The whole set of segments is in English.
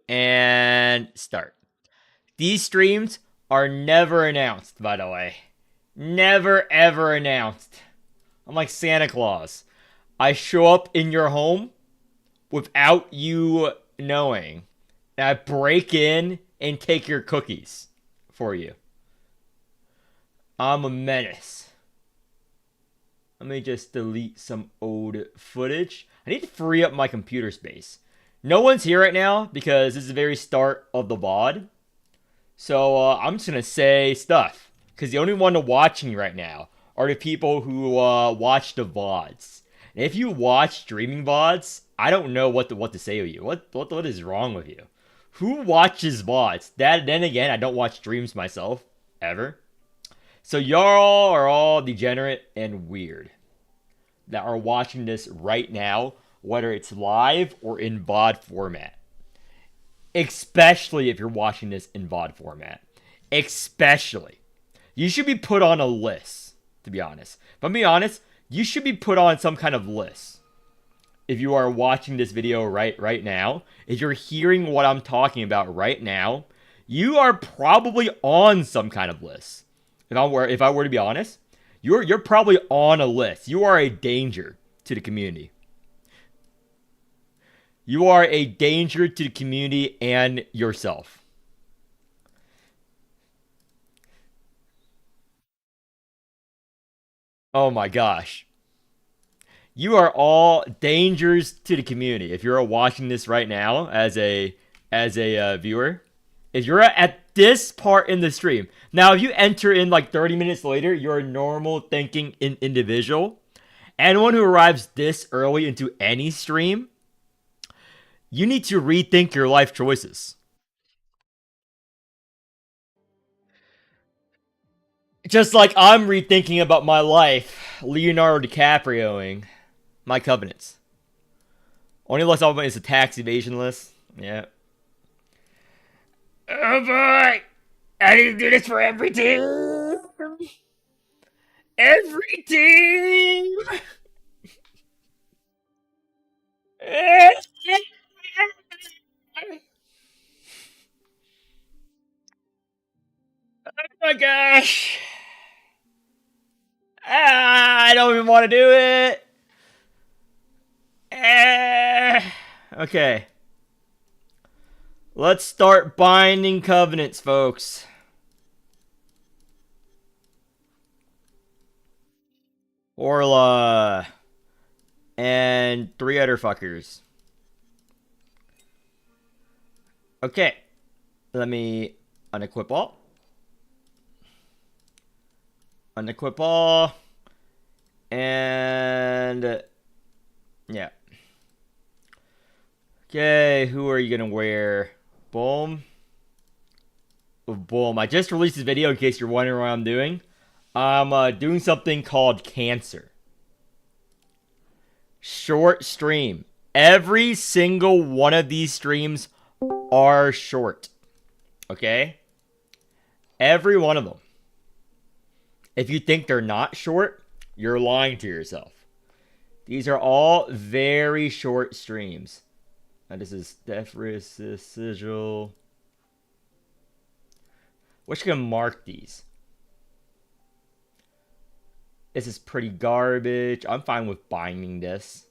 And start. These streams are never announced, by the way. Never ever announced. I'm like Santa Claus. I show up in your home without you knowing. And I break in and take your cookies for you. I'm a menace. Let me just delete some old footage. I need to free up my computer space. No one's here right now because this is the very start of the VOD. So I'm just gonna say stuff because the only one watching right now are the people who watch the VODs. And if you watch streaming VODs, I don't know what to say to you. What is wrong with you? Who watches VODs? Then again, I don't watch streams myself ever. So y'all are all degenerate and weird that are watching this right now, whether it's live or in VOD format. Especially if you're watching this in VOD format. Especially. You should be put on a list, to be honest. If I'm being honest, you should be put on some kind of list. If you are watching this video right now, if you're hearing what I'm talking about right now, you are probably on some kind of list. If I were to be honest, you're probably on a list. You are a danger to the community. You are a danger to the community and yourself. Oh my gosh. You are all dangers to the community. If you're watching this right now as a viewer, if you're at this part in the stream, now if you enter in like 30 minutes later, you're a normal thinking individual. Anyone who arrives this early into any stream, you need to rethink your life choices. Just like I'm rethinking about my life, Leonardo DiCaprioing my covenants. Only list off is a tax evasion list. Yeah. Oh boy! I need to do this for every team! Every team! Oh my gosh! I don't even want to do it! Okay. Let's start binding covenants, folks. Orla. And 3 other fuckers. Okay. Let me unequip all. Unequip all. And yeah. Okay, who are you gonna wear? Boom. Boom. I just released this video in case you're wondering what I'm doing. I'm doing something called Cancer. Short stream. Every single one of these streams are short. Okay? Every one of them. If you think they're not short, you're lying to yourself. These are all very short streams. Now this is Defris Sigil. What's gonna mark these? This is pretty garbage. I'm fine with binding this.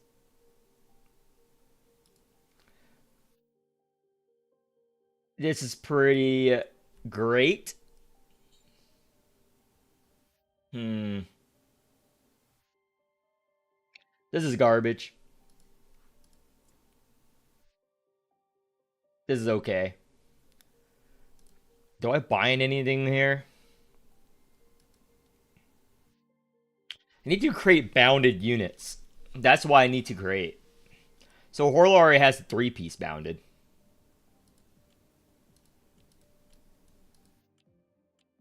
This is pretty great. This is garbage. This is okay. Do I bind anything here? I need to create bounded units. That's why I need to create. So Horlari has 3-piece bounded.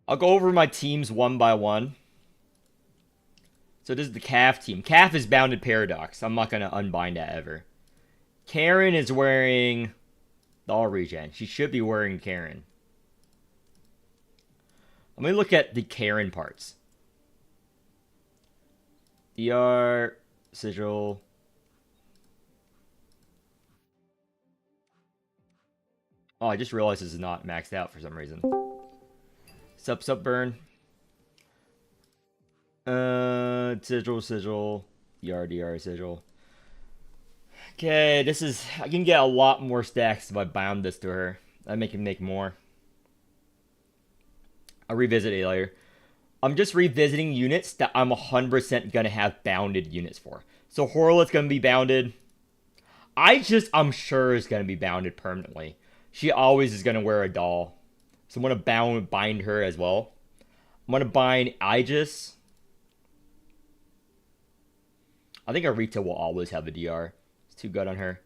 I'll go over my teams one by one. So this is the Calf team. Calf is bounded Paradox. I'm not going to unbind that ever. Karen is wearing the all regen. She should be wearing Karen. Let me look at the Karen parts. DR, Sigil. Oh, I just realized this is not maxed out for some reason. Sup, burn. Sigil. Yard, sigil. Okay, this is... I can get a lot more stacks if I bound this to her. That make him make more. I'll revisit it later. I'm just revisiting units that I'm 100% gonna have bounded units for. So Horlet's gonna be bounded. I'm sure is gonna be bounded permanently. She always is gonna wear a doll. So I'm gonna bind her as well. I'm gonna bind Aegis. I think Arita will always have a DR. It's too good on her.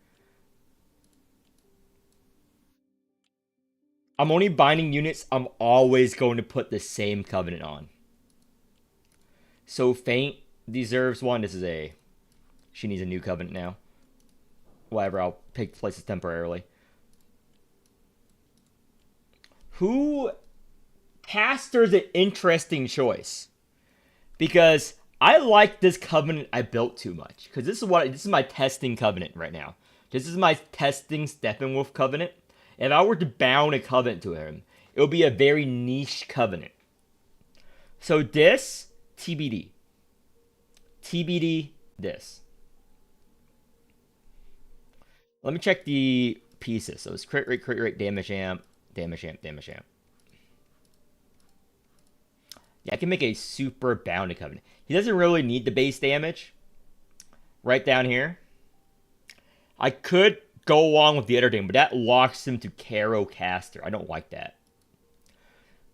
I'm only binding units I'm always going to put the same covenant on. So Faint deserves one. This is a... She needs a new covenant now. Whatever, I'll take places temporarily. Who... Caster's an interesting choice. Because I like this covenant I built too much. Because this is my testing covenant right now. This is my testing Steppenwolf covenant. If I were to bound a covenant to him, it would be a very niche covenant. So this, TBD. TBD, this. Let me check the pieces. So it's crit rate, damage amp. Yeah, I can make a super bounded covenant. He doesn't really need the base damage. Right down here. I could go along with the other thing, but that locks him to Caro Caster. I don't like that.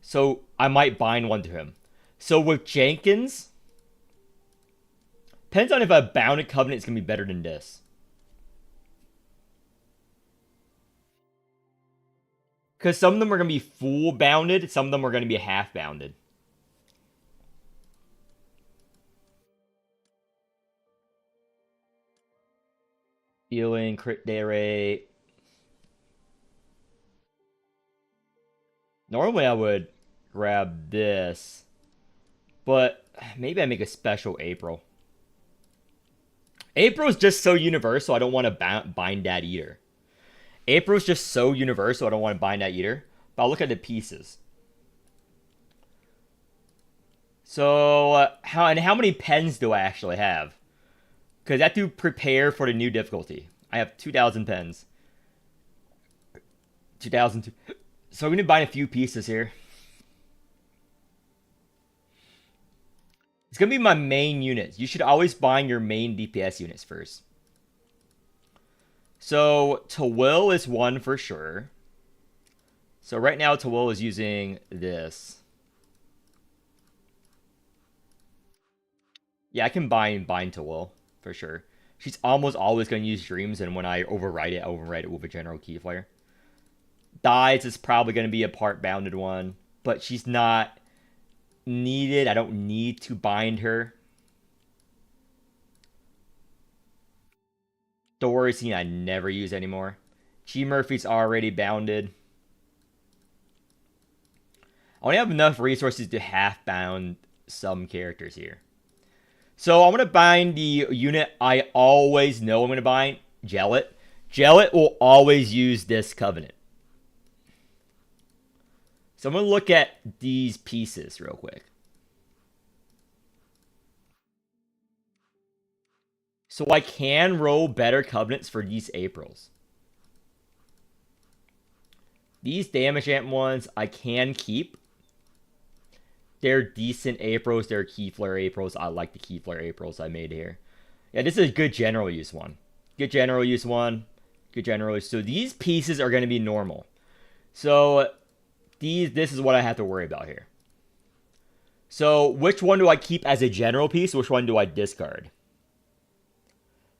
So I might bind one to him. So with Jenkins, depends on if a bounded covenant is going to be better than this. Because some of them are going to be full bounded, some of them are going to be half bounded. Healing, crit day rate. Normally I would grab this. But maybe I make a special April. April's just so universal, I don't want to bind that either. April's just so universal, I don't want to bind that either. But I'll look at the pieces. So, how many pens do I actually have? Because I have to prepare for the new difficulty. I have 2,000 pens. 2,000. So I'm going to bind a few pieces here. It's going to be my main units. You should always bind your main DPS units first. So, Tawil is one for sure. So right now, Tawil is using this. Yeah, I can bind Tawil for sure. She's almost always going to use Dreams, and when I override it with a General Keyflare. Dies is probably going to be a part bounded one, but she's not needed. I don't need to bind her. Dorsey, I never use anymore. G Murphy's already bounded. I only have enough resources to half bound some characters here. So I'm going to bind the unit I always know I'm going to bind, Jellet. Jellet will always use this covenant. So I'm going to look at these pieces real quick. So I can roll better covenants for these Aprils. These damage amp ones I can keep. They're decent Aprils. They're Keyflare Aprils. I like the Keyflare Aprils I made here. Yeah, this is a good general use one. Good general use one. Good general use. So these pieces are going to be normal. So this is what I have to worry about here. So which one do I keep as a general piece? Which one do I discard?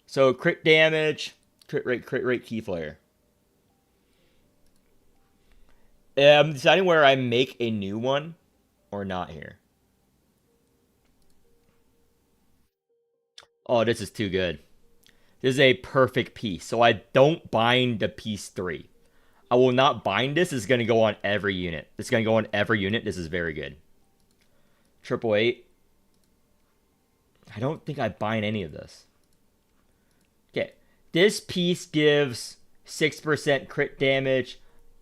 So crit damage, crit rate, Keyflare. I'm deciding where I make a new one or not here. Oh, this is too good. This is a perfect piece. So I don't bind the piece 3. I will not bind this. It's going to go on every unit. It's going to go on every unit. This is very good. 888. I don't think I bind any of this. Okay. This piece gives 6% crit damage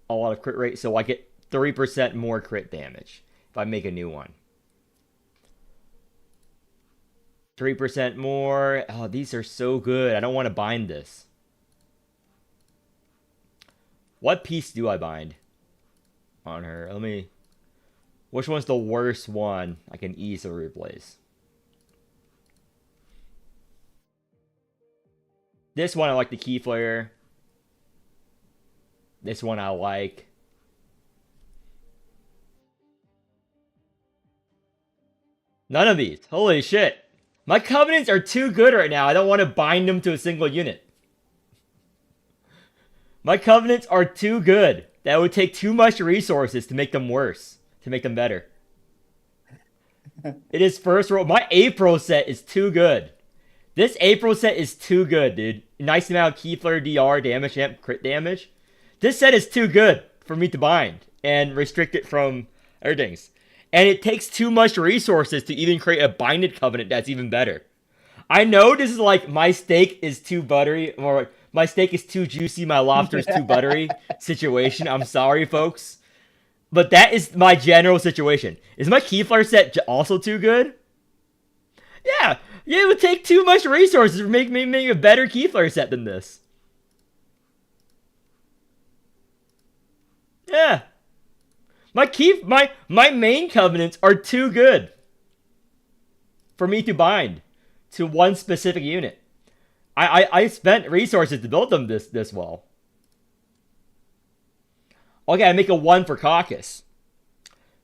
a lot of crit rate, so I get 3% more crit damage if I make a new one. 3% more. Oh, these are so good. I don't want to bind this. What piece do I bind on her? Let me... Which one's the worst one I can easily replace? This one I like the key flare. This one I like. None of these. Holy shit. My covenants are too good right now. I don't want to bind them to a single unit. My covenants are too good. That would take too much resources to make them worse. To make them better. It is first roll. My April set is too good. This April set is too good, dude. Nice amount of key flare, DR, damage, amp, crit damage. This set is too good for me to bind and restrict it from other things. And it takes too much resources to even create a binded covenant that's even better. I know this is like my steak is too buttery, or my steak is too juicy, my lobster is too buttery situation. I'm sorry, folks. But that is my general situation. Is my Keyflare set also too good? Yeah, it would take too much resources to make me a better Keyflare set than this. Yeah. My main covenants are too good for me to bind to one specific unit. I spent resources to build them this well. Okay, I make a 1 for Caucus.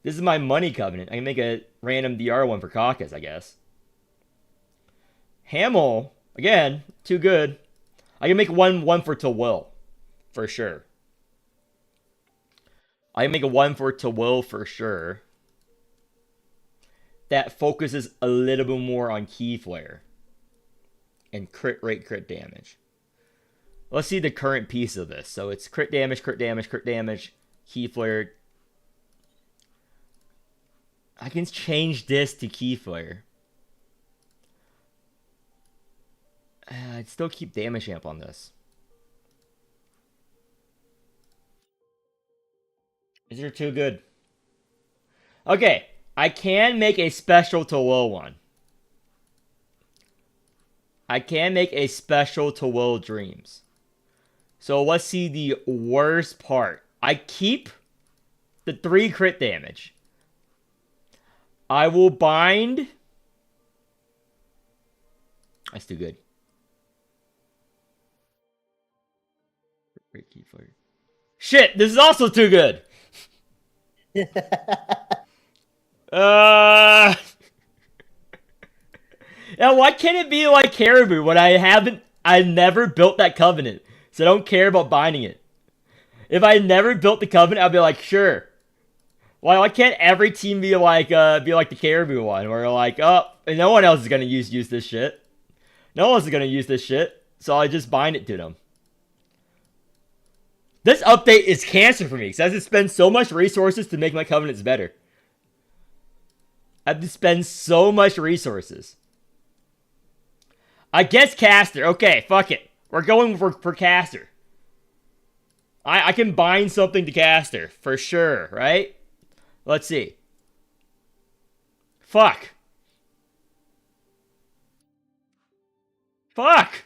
This is my money covenant. I can make a random DR 1 for Caucus, I guess. Hamel, again, too good. I can make 1 for Tawil, for sure. I can make a 1 for Tawil for sure. That focuses a little bit more on key flare and crit rate, crit damage. Let's see the current piece of this. So it's crit damage, crit damage, crit damage, key flare. I can change this to key flare. I'd still keep damage amp on this. These are too good. Okay, I can make a special to Will one. I can make a special to Will Dreams. So let's see the worst part. I keep the 3 crit damage. I will bind. That's too good. Shit, this is also too good. Now why can't it be like Caribou when I never built that covenant, so I don't care about binding it. If I never built the covenant, I'd be like, sure. Why can't every team be like the Caribou one, where like, oh, and no one else is gonna use this shit. No one else is gonna use this shit, so I just bind it to them. This update is cancer for me, because I have to spend so much resources to make my covenants better. I have to spend so much resources. I guess Caster. Okay, fuck it. We're going for Caster. I can bind something to Caster, for sure, right? Let's see. Fuck. Fuck.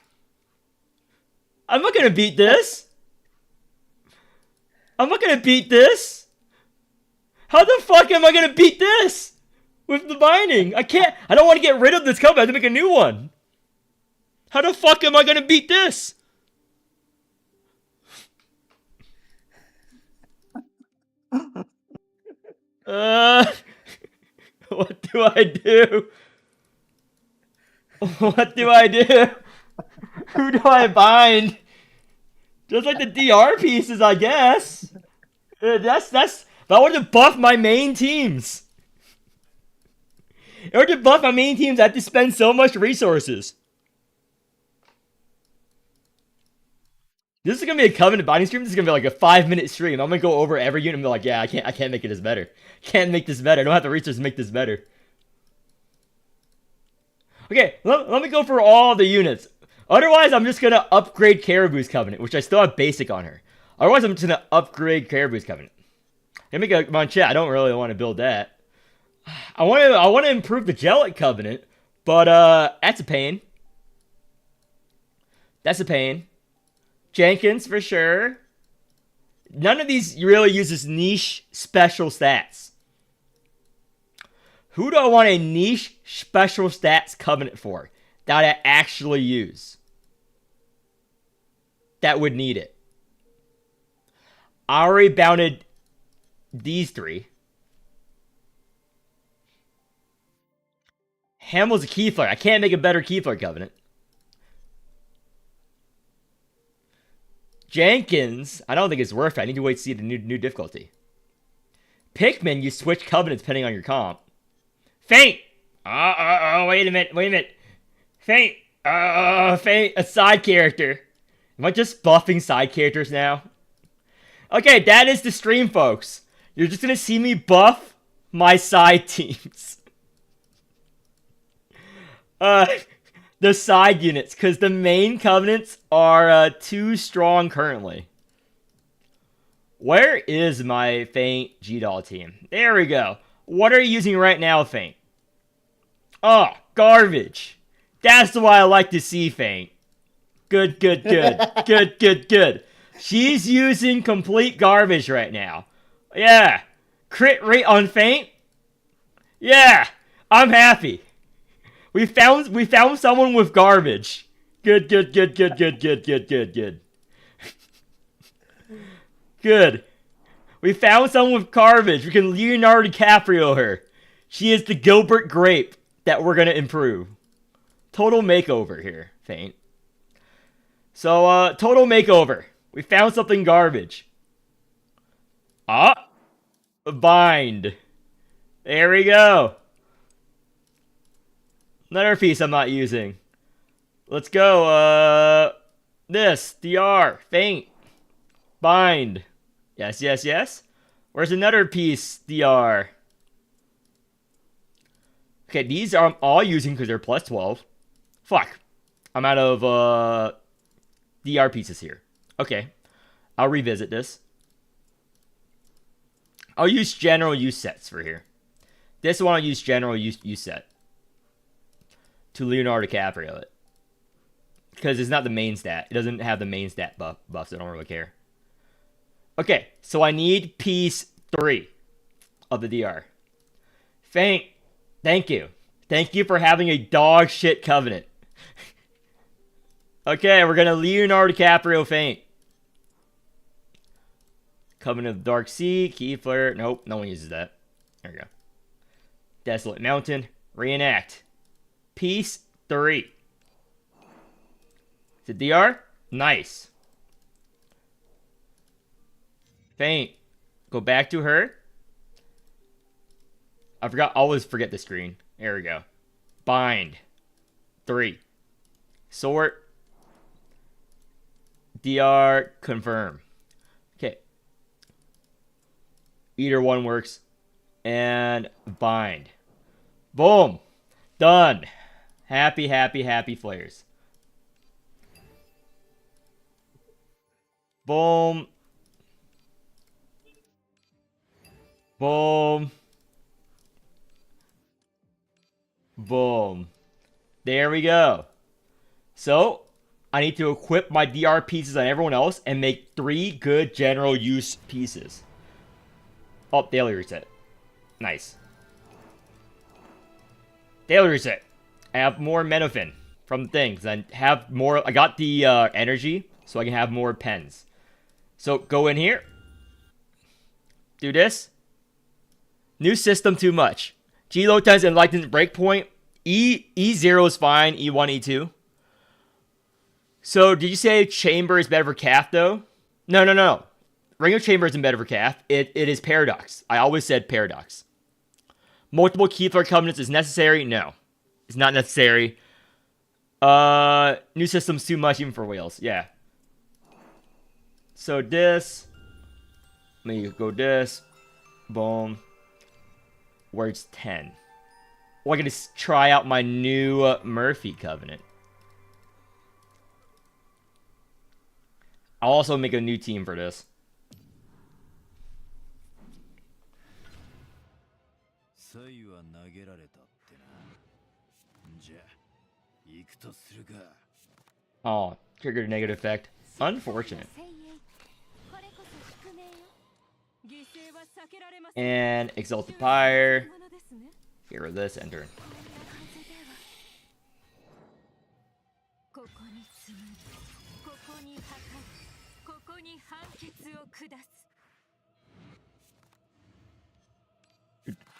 I'm not gonna beat this. I'm not gonna beat this. How the fuck am I gonna beat this? With the binding. I can't. I don't want to get rid of this covenant. I have to make a new one. How the fuck am I gonna beat this? What do I do? What do I do? Who do I bind? Just like the DR pieces, I guess. That's. If I want to buff my main teams. In order to buff my main teams, I have to spend so much resources. This is gonna be a covenant binding stream. This is gonna be like a 5-minute stream. I'm gonna go over every unit and be like, yeah, I can't make it as better. Can't make this better. I don't have the resources to make this better. Okay, let me go for all the units. Otherwise, I'm just gonna upgrade Caribou's covenant, which I still have basic on her. Otherwise, I'm just gonna upgrade Caribou's Covenant. Let me go on chat. I don't really want to build that. I want to improve the Jellic Covenant, but that's a pain. That's a pain. Jenkins for sure. None of these really uses niche special stats. Who do I want a niche special stats Covenant for that I actually use? That would need it. I already bounded these three. Hamill's a Keyflare. I can't make a better Keyflare Covenant. Jenkins, I don't think it's worth it. I need to wait to see the new difficulty. Pikmin, you switch Covenants depending on your comp. Feint! Wait a minute. Feint! Feint, a side character. Am I just buffing side characters now? Okay, that is the stream, folks. You're just gonna see me buff my side teams. The side units, because the main Covenants are too strong currently. Where is my Feint G-Doll team? There we go. What are you using right now, Feint? Oh, garbage. That's what I like to see, Feint. Good. Good. She's using complete garbage right now. Yeah. Crit rate on Feint? Yeah. I'm happy. We found someone with garbage. Good. Good. We found someone with garbage. We can Leonardo DiCaprio her. She is the Gilbert Grape that we're gonna improve. Total makeover here, Feint. So, total makeover. We found something garbage. Bind. There we go. Another piece I'm not using. Let's go, this. DR. Feint. Bind. Yes. Where's another piece? DR. Okay, these I'm all using because they're plus 12. Fuck. I'm out of, DR pieces here. Okay. I'll revisit this. I'll use general use sets for here. This one I'll use general use set. To Leonardo DiCaprio it. Because it's not the main stat. It doesn't have the main stat buffs. I don't really care. Okay, so I need piece 3 of the DR. Feint. Thank you. Thank you for having a dog shit Covenant. Okay, we're gonna Leonardo DiCaprio Feint. Covenant of Dark Sea, Keyflare. Nope, no one uses that. There we go. Desolate Mountain. Reenact. Piece 3. Is it DR? Nice. Feint. Go back to her. I always forget the screen. There we go. Bind. 3. Sort. DR. Confirm. Okay. Either one works. And bind. Boom. Done. Happy flares. Boom. Boom. Boom. There we go. So, I need to equip my DR pieces on everyone else and make 3 good general use pieces. Oh, daily reset. Nice. Daily reset. I have more Menofin from things. I have more. I got the energy, so I can have more pens. So go in here. Do this. New system too much. G low times enlightened breakpoint. E0 is fine. E1, E2. So did you say chamber is better for calf though? No. Ring of Chamber isn't better for calf. It is paradox. I always said paradox. Multiple Keyflare Covenants is necessary? No. It's not necessary. New system's too much even for whales. Yeah. So this. Let me go this. Boom. Where's 10? Well, I can just try out my new Murphy Covenant. I'll also make a new team for this. Oh, triggered a negative effect. Unfortunate. And Exalted Pyre. Get rid of this, enter.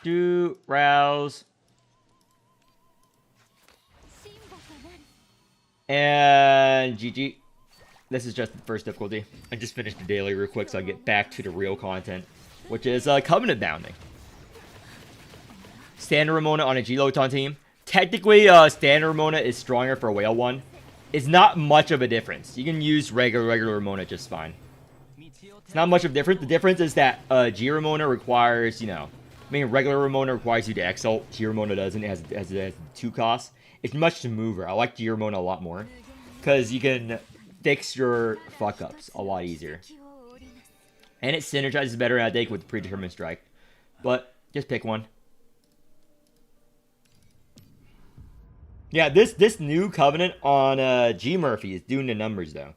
Do rouse. And GG. This is just the first difficulty. I just finished the daily real quick so I get back to the real content, which is Covenant Bounding. Standard Ramona on a G-Loton team. Technically, Standard Ramona is stronger for a Whale one. It's not much of a difference. You can use regular Ramona just fine. It's not much of a difference. The difference is that G Ramona requires, you know, I mean, regular Ramona requires you to exalt. G Ramona doesn't. It has 2 costs. It's much smoother. I like G Ramona a lot more because you can fix your fuck ups a lot easier, and it synergizes better, I think, with Predetermined Strike. But just pick one. Yeah, this new Covenant on G Murphy is doing the numbers though.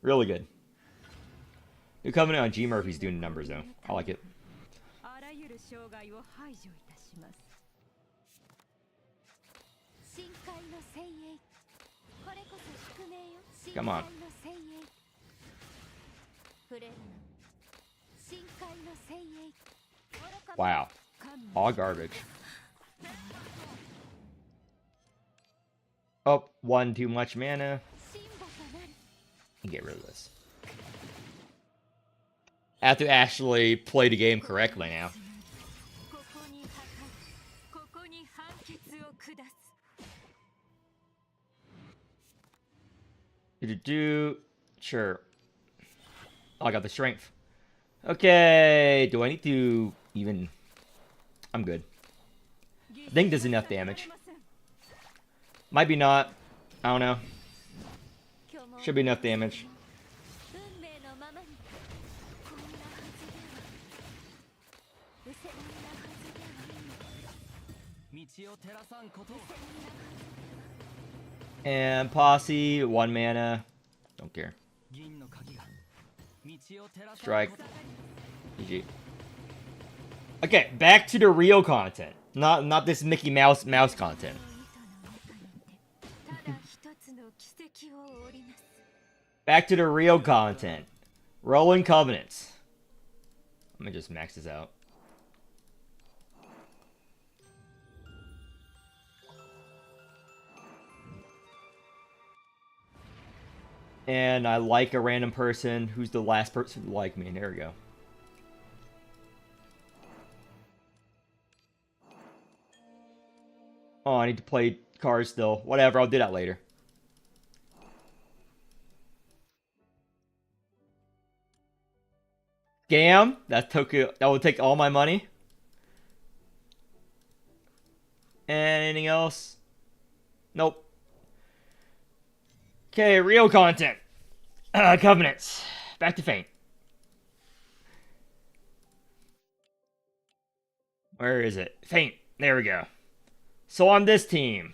Really good. New Covenant on G Murphy is doing the numbers though. I like it. Come on. Wow. All garbage. Oh, 1 too much mana. Get rid of this. I have to actually play the game correctly now. Sure. Oh, I got the strength. Okay, do I need to even... I'm good. I think there's enough damage. Might be not. I don't know. Should be enough damage. And Posse, 1 mana. Don't care. Strike. GG. Okay, back to the real content. Not this Mickey Mouse content. Back to the real content. Rolling Covenants. Let me just max this out. And I like a random person. Who's the last person to like me? There we go. Oh, I need to play cards still. Whatever, I'll do that later. Scam? That would take all my money. And anything else? Nope. Okay, real content. Covenants. Back to Feint. Where is it? Feint. There we go. So on this team,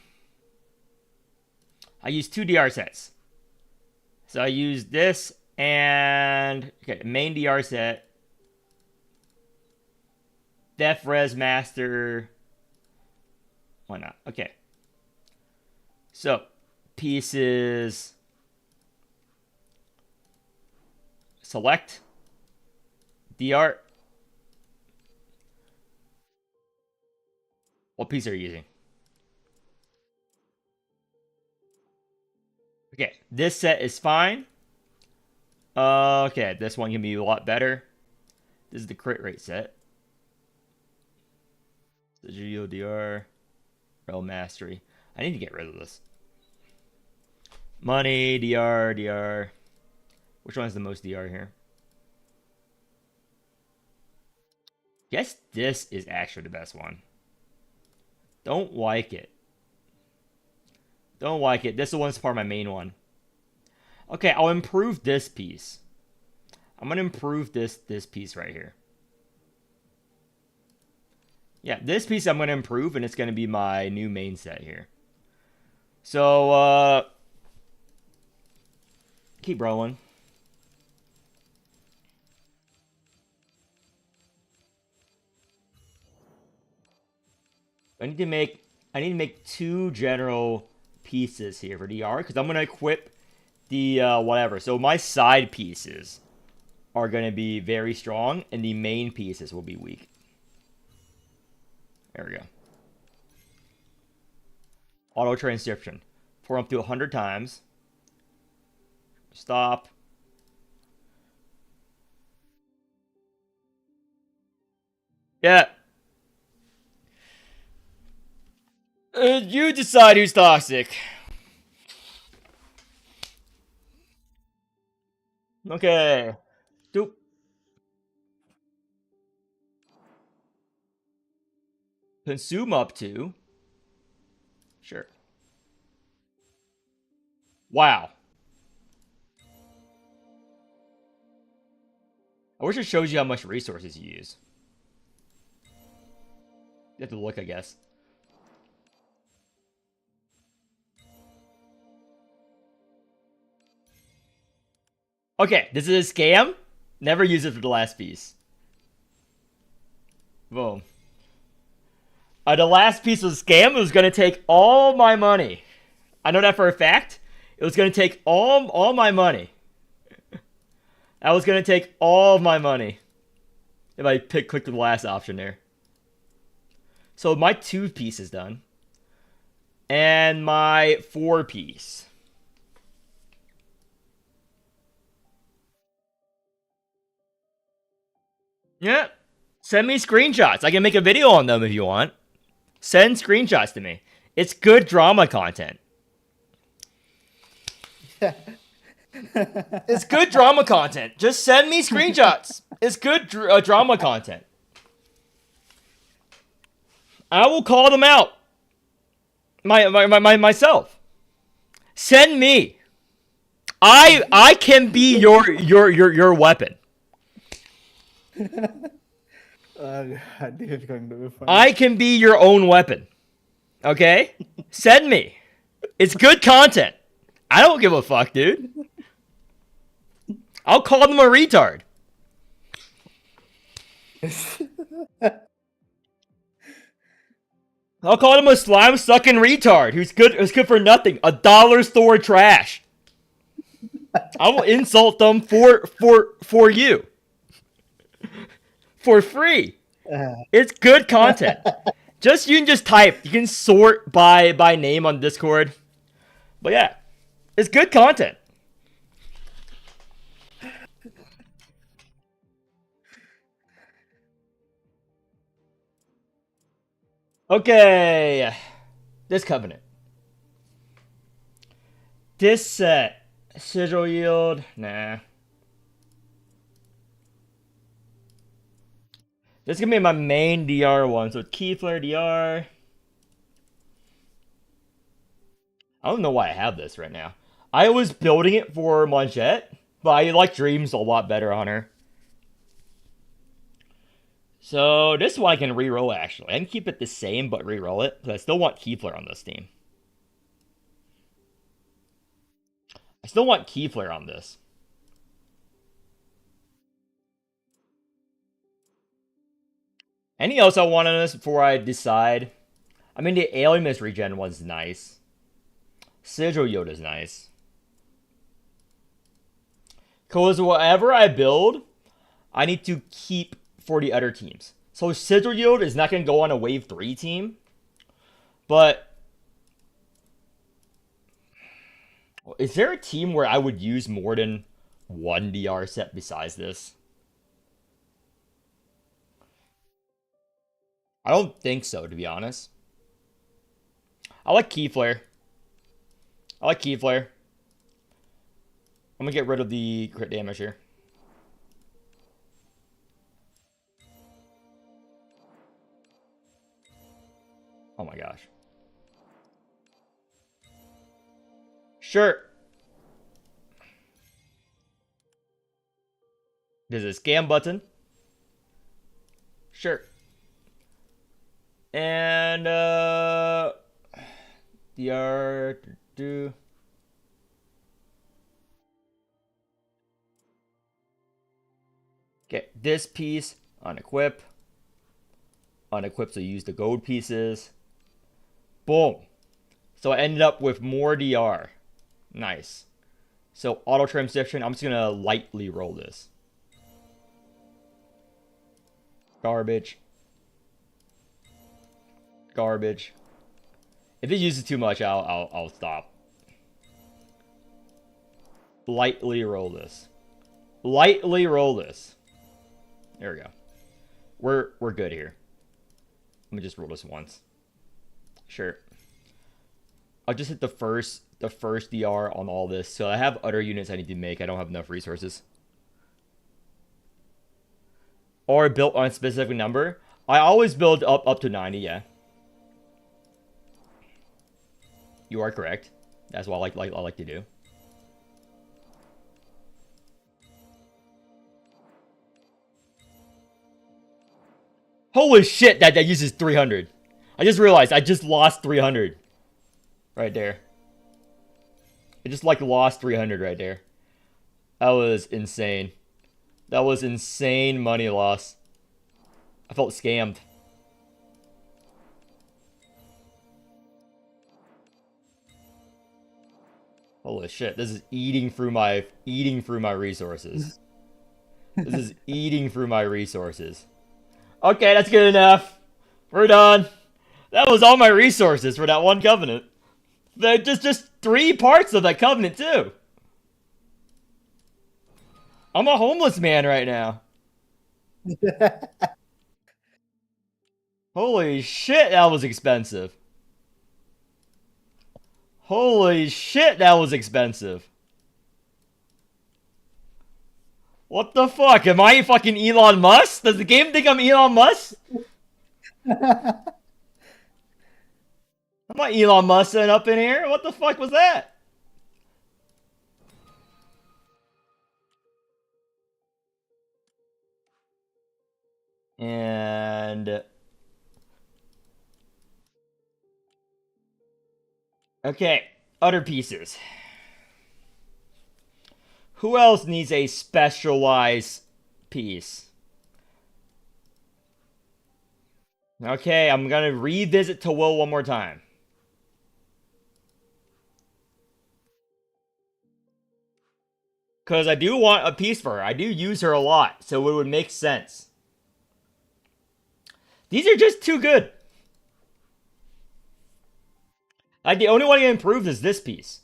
I use 2 DR sets. So I use this and... Okay, main DR set. Def Res Master. Why not? Okay. So, pieces. Select. DR. What piece are you using? Okay, this set is fine. Okay, this one can be a lot better. This is the crit rate set. The GODR. Realm Mastery. I need to get rid of this. Money, DR. Which one has the most DR here? Guess this is actually the best one. Don't like it. Don't like it. This one's part of my main one. Okay, I'll improve this piece. I'm gonna improve this piece right here. Yeah, this piece I'm gonna improve, and it's gonna be my new main set here. So keep rolling. I need to make 2 general pieces here for DR because I'm gonna equip the whatever. So my side pieces are gonna be very strong, and the main pieces will be weak. There we go. Auto transcription. Pour up to 100 times. Stop. Yeah. You decide who's toxic. Okay. Doop. Consume up to. Sure. Wow. I wish it shows you how much resources you use. You have to look, I guess. Okay, this is a scam. Never use it for the last piece. Boom. The last piece was a scam. It was gonna take all my money. I know that for a fact. It was gonna take all my money. I was gonna take all of my money if I click the last option there. So my 2 piece is done, and my 4 piece. Yeah. Send me screenshots. I can make a video on them if you want. Send screenshots to me. It's good drama content. It's good drama content. Just send me screenshots. It's good drama content. I will call them out. Myself. Send me. I can be your weapon. God, this is going to be fun. I can be your own weapon. Okay? Send me. It's good content. I don't give a fuck, dude. I'll call them a retard. I'll call him a slime sucking retard who's good for nothing. A dollar store trash. I will insult them for you. For free. It's good content. You can just type. You can sort by name on Discord. But yeah, it's good content. Okay. This covenant. This set. Sigil yield. Nah. This is gonna be my main DR one. So Keyflare DR. I don't know why I have this right now. I was building it for Monchette, but I like Dreams a lot better on her. So this one I can re-roll actually. I can keep it the same but re-roll it because I still want Keyflare on this team. I still want Keyflare on this. Anything else I want on this before I decide? I mean, the Alienist regen one's nice. Sigil Yoda's nice. Because whatever I build, I need to keep for the other teams. So Sigil Yoda is not going to go on a Wave 3 team. But is there a team where I would use more than one DR set besides this? I don't think so, to be honest. I like Keyflare. I like Keyflare. I'm gonna get rid of the crit damage here. Oh my gosh. Sure. There's a scam button. Sure. And DR do. Okay, this piece unequip. Unequip, so use the gold pieces. Boom. So I ended up with more DR. Nice. So auto transition, I'm just gonna lightly roll this. Garbage. Garbage. If it uses too much, I'll stop. Lightly roll this. Lightly roll this. There we go. We're good here. Let me just roll this once. Sure. I'll just hit the first DR on all this. So I have other units I need to make. I don't have enough resources. Or built on a specific number. I always build up to 90, yeah. You are correct. That's what I like to do. Holy shit, that uses 300. I just realized I just lost 300. Right there. I just lost 300 right there. That was insane. That was insane money loss. I felt scammed. Holy shit, this is eating through my resources. This is eating through my resources. Okay, that's good enough. We're done. That was all my resources for that one covenant. Just 3 parts of that covenant too. I'm a homeless man right now. Holy shit, that was expensive. Holy shit, that was expensive. What the fuck? Am I fucking Elon Musk? Does the game think I'm Elon Musk? I'm not Elon Musk sitting up in here. What the fuck was that? And okay, other pieces. Who else needs a specialized piece? Okay, I'm gonna revisit to Will one more time. Because I do want a piece for her. I do use her a lot, so it would make sense. These are just too good. Like, the only one I improved is this piece.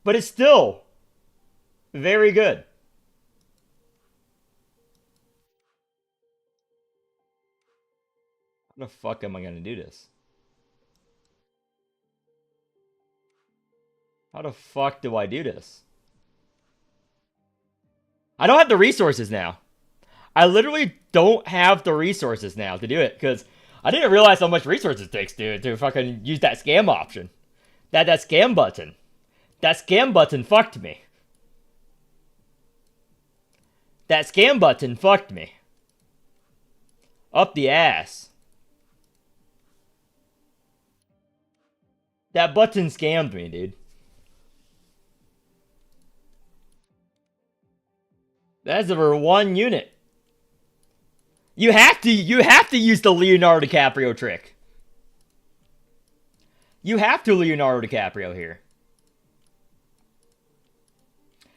But it's still very good. How the fuck am I gonna do this? How the fuck do I do this? I don't have the resources now. I literally don't have the resources now to do it because I didn't realize how much resources it takes to fucking use that scam option. That scam button. That scam button fucked me. That scam button fucked me. Up the ass. That button scammed me, dude. That's over 1 unit. You have to use the Leonardo DiCaprio trick. You have to Leonardo DiCaprio here.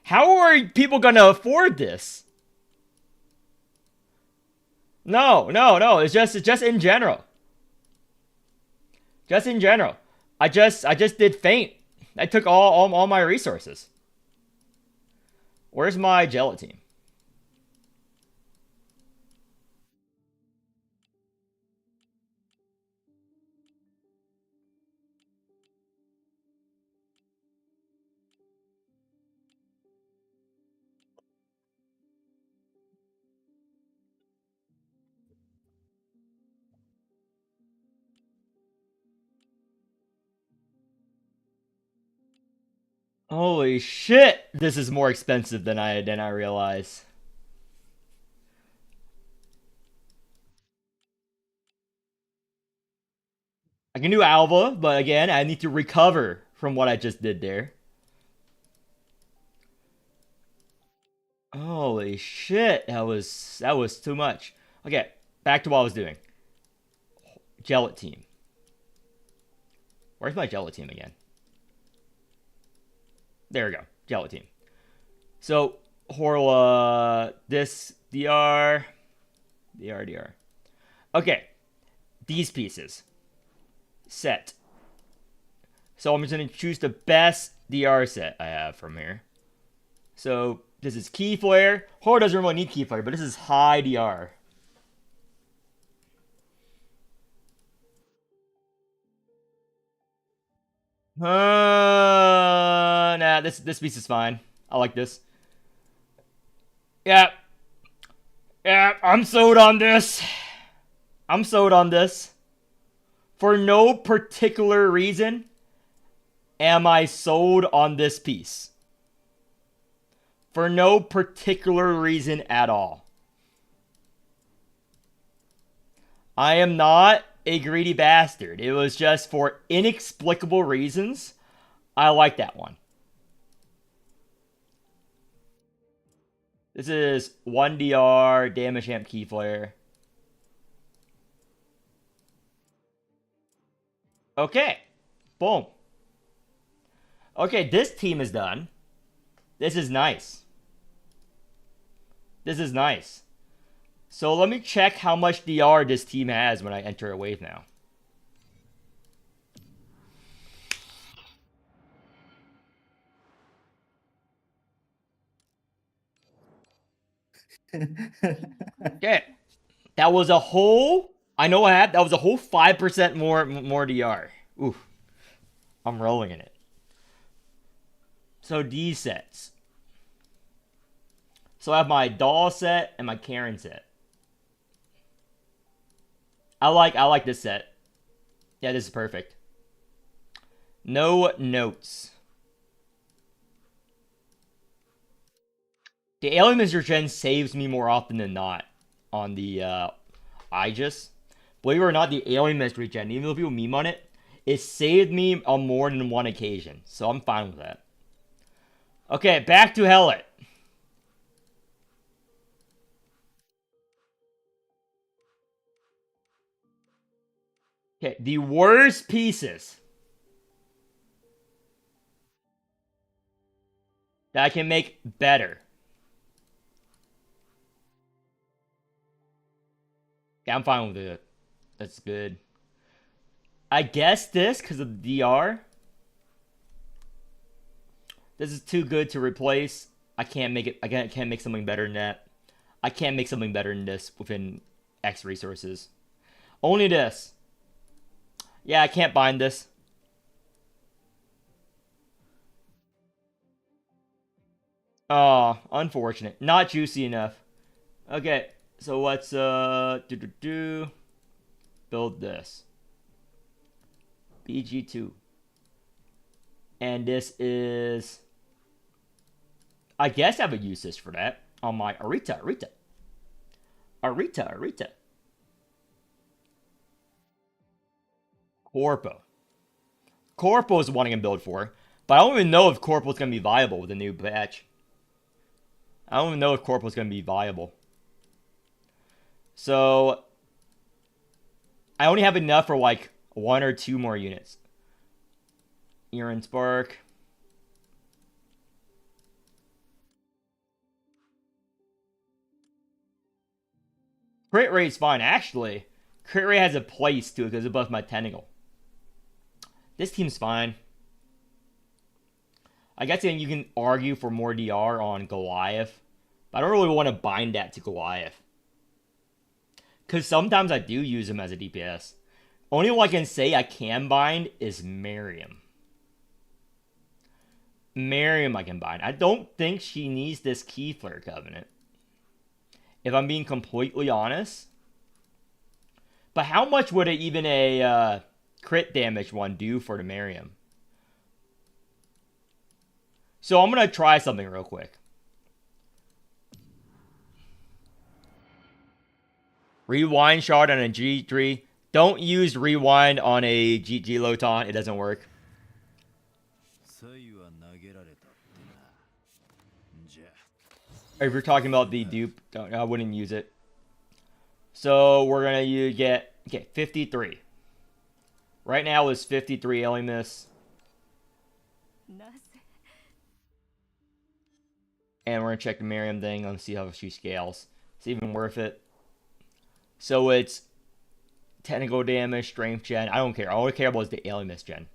How are people gonna afford this? No. It's just in general. Just in general. I just did faint. I took all my resources. Where's my gelatine? Holy shit! This is more expensive than I realized. I can do Alva, but again, I need to recover from what I just did there. Holy shit, that was too much. Okay, back to what I was doing. Gelatine. Where's my gelatine again? There we go. Gelatine. So, Horla, this, DR. Okay, these pieces. Set. So I'm just going to choose the best DR set I have from here. So, this is Key Flare. Horror doesn't really need Key Flare, but this is high DR. Nah, this piece is fine. I like this. Yeah. Yeah, I'm sold on this. I'm sold on this. For no particular reason am I sold on this piece. For no particular reason at all. I am not a greedy bastard. It was just for inexplicable reasons. I like that one. This is 1DR, damage amp key flare. Okay. Boom. Okay, this team is done. This is nice. This is nice. So let me check how much DR this team has when I enter a wave now. Okay. That was a whole... I know I had... That was a whole 5% more DR. Oof. I'm rolling in it. So these sets. So I have my doll set and my Karen set. I like this set. Yeah, this is perfect. No notes. The Alien Mr. Gen saves me more often than not on the Aegis. Believe it or not, the Alien Mystery Gen, even though people meme on it, it saved me on more than one occasion. So I'm fine with that. Okay, back to Hellet. Okay, the worst pieces that I can make better. Yeah, I'm fine with it. That's good. I guess this, because of the DR. This is too good to replace. I can't make it. I can't make something better than that. I can't make something better than this within X resources. Only this. Yeah, I can't bind this. Oh, unfortunate. Not juicy enough. Okay, so let's build this. BG2. And this is... I guess I would use this for that. On my Arita. Corpo. Corpo is wanting to build for. But I don't even know if Corpo is going to be viable with the new patch. I don't even know if Corpo is going to be viable. So... I only have enough for like 1 or 2 more units. Iron Spark. Crit rate's fine. Actually, crit rate has a place to it because it's above my tentacle. This team's fine. I guess you can argue for more DR on Goliath. But I don't really want to bind that to Goliath. Because sometimes I do use him as a DPS. Only one I can say I can bind is Miriam. Miriam I can bind. I don't think she needs this Key Flare Covenant. If I'm being completely honest. But how much would even a crit damage one do for the Miriam? So I'm going to try something real quick. Rewind shard on a G3 Don't use rewind on a GG Loton. It doesn't work. If you're talking about the dupe, I wouldn't use it. So we're going to get, okay, 53. Right now is 53 alien miss. And we're going to check the Miriam thing and see how she scales. It's even worth it. So it's technical damage, strength gen. I don't care. All I care about is the alien miss gen.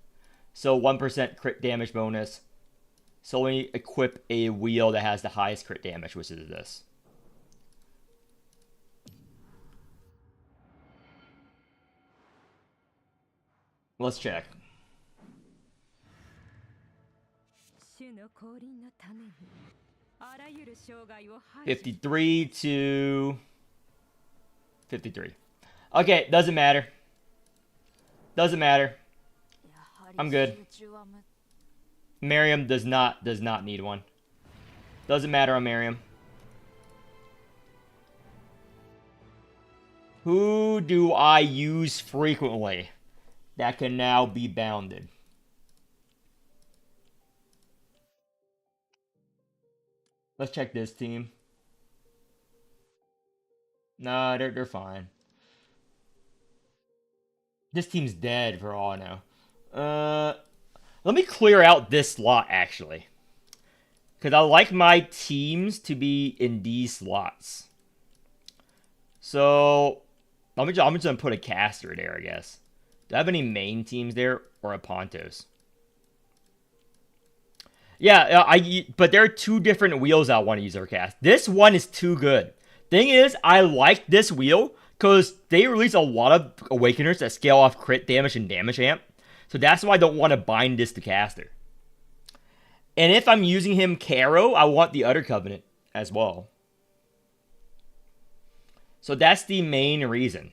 So 1% crit damage bonus. So we equip a wheel that has the highest crit damage, which is this. Let's check. 53 to 53. Okay, doesn't matter. Doesn't matter. I'm good. Miriam does not need one. Doesn't matter on Miriam. Who do I use frequently that can now be bounded? Let's check this team. Nah, they're fine. This team's dead for all I know. Let me clear out this slot, actually. Because I like my teams to be in these slots. So, I'm just going to put a caster there, I guess. Do I have any main teams there? Or a Pontos? Yeah, but there are two different wheels I want to use for cast. This one is too good. Thing is, I like this wheel because they release a lot of Awakeners that scale off crit damage and damage amp. So that's why I don't want to bind this to caster. And if I'm using him Caro, I want the Utter Covenant as well. So that's the main reason.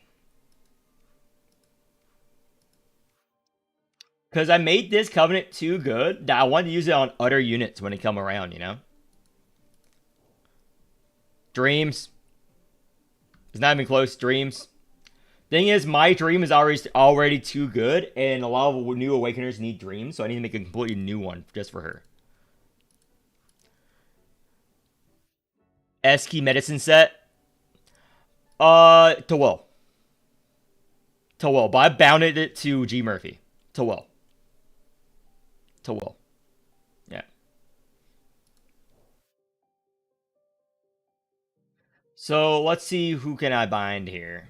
Because I made this Covenant too good that I wanted to use it on Utter units when they come around, you know? Dreams. It's not even close. Dreams. Thing is, my dream is already too good, and a lot of new Awakeners need dreams, so I need to make a completely new one just for her. S-Key medicine set. To Will. To Will. But I bounded it to G Murphy. To Will. To Will. Yeah. So let's see who can I bind here.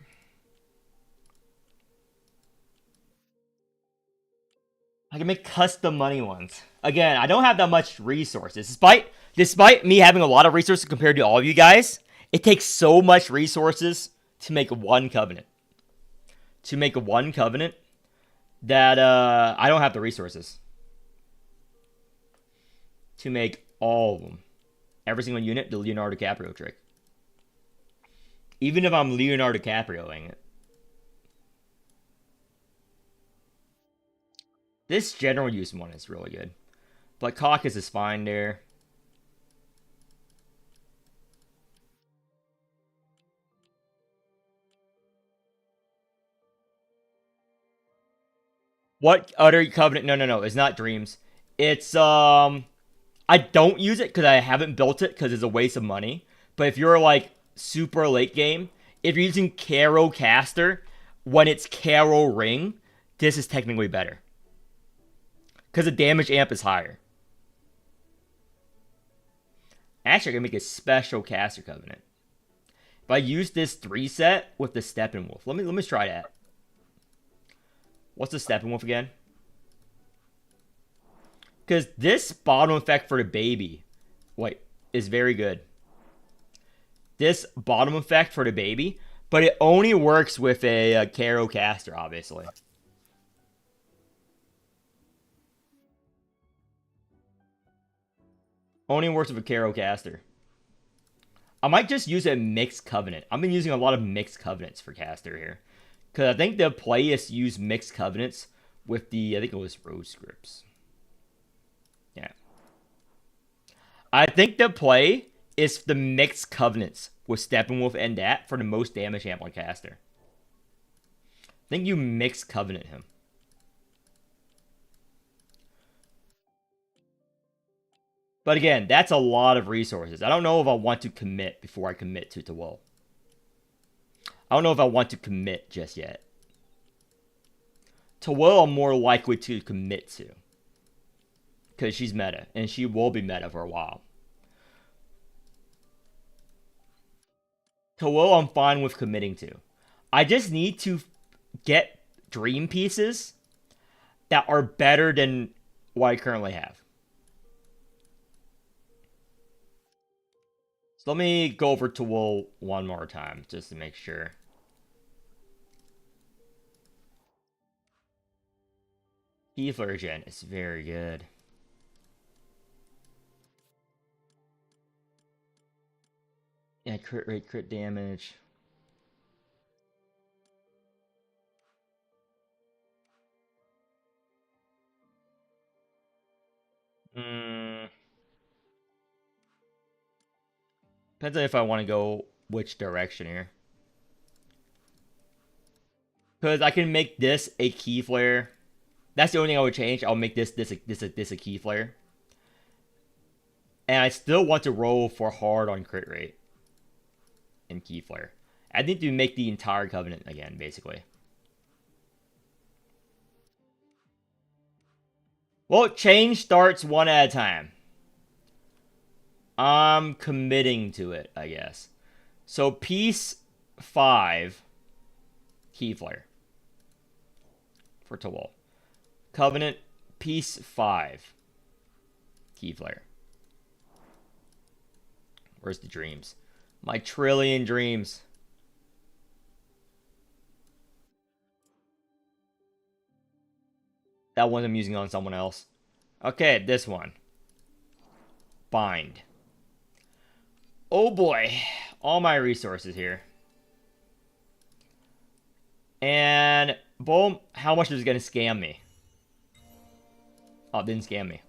I can make custom money ones. Again, I don't have that much resources. Despite me having a lot of resources compared to all of you guys, it takes so much resources to make one covenant. To make one covenant that I don't have the resources. To make all of them. Every single unit, the Leonardo DiCaprio trick. Even if I'm Leonardo DiCaprioing it. This general use one is really good. But Caucus is fine there. What Utter Covenant? No. It's not Dreams. It's, I don't use it because I haven't built it because it's a waste of money. But if you're, like, super late game, if you're using Caro Caster, when it's Caro Ring, this is technically better. Because the damage amp is higher. Actually, I can make a special Caster Covenant. If I use this 3 set with the Steppenwolf. Let me try that. What's the Steppenwolf again? Because this bottom effect for the baby, is very good. This bottom effect for the baby, but it only works with a Caro Caster, obviously. Only works with a Caro Caster. I might just use a mixed covenant. I've been using a lot of mixed covenants for caster here. Because I think the players use mixed covenants with the, I think it was Rose Scripts. Yeah. I think the play is the mixed covenants with Steppenwolf and that for the most damage amp on caster. think you mix Covenant him. But again, that's a lot of resources. I don't know if I want to commit before I commit to Tawol. I don't know if I want to commit just yet. Tawol I'm more likely to commit to. Because she's meta. And she will be meta for a while. Tawol I'm fine with committing to. I just need to get dream pieces that are better than what I currently have. So let me go over Tawol one more time just to make sure. Keyflare Gen is very good. Yeah, crit rate, crit damage. Mm, depends on if I want to go which direction here. Because I can make this a key flare. That's the only thing I would change. I'll make this a key flare. And I still want to roll for hard on crit rate and key flare. I need to make the entire Covenant again, basically. Well, change starts one at a time. I'm committing to it, I guess. So piece 5, key flare for Tawol. Covenant, piece 5, key flare. Where's the dreams? My trillion dreams. That one I'm using on someone else. Okay, this one. Bind. Oh boy. All my resources here. And boom. How much is it going to scam me? Oh, it didn't scam me.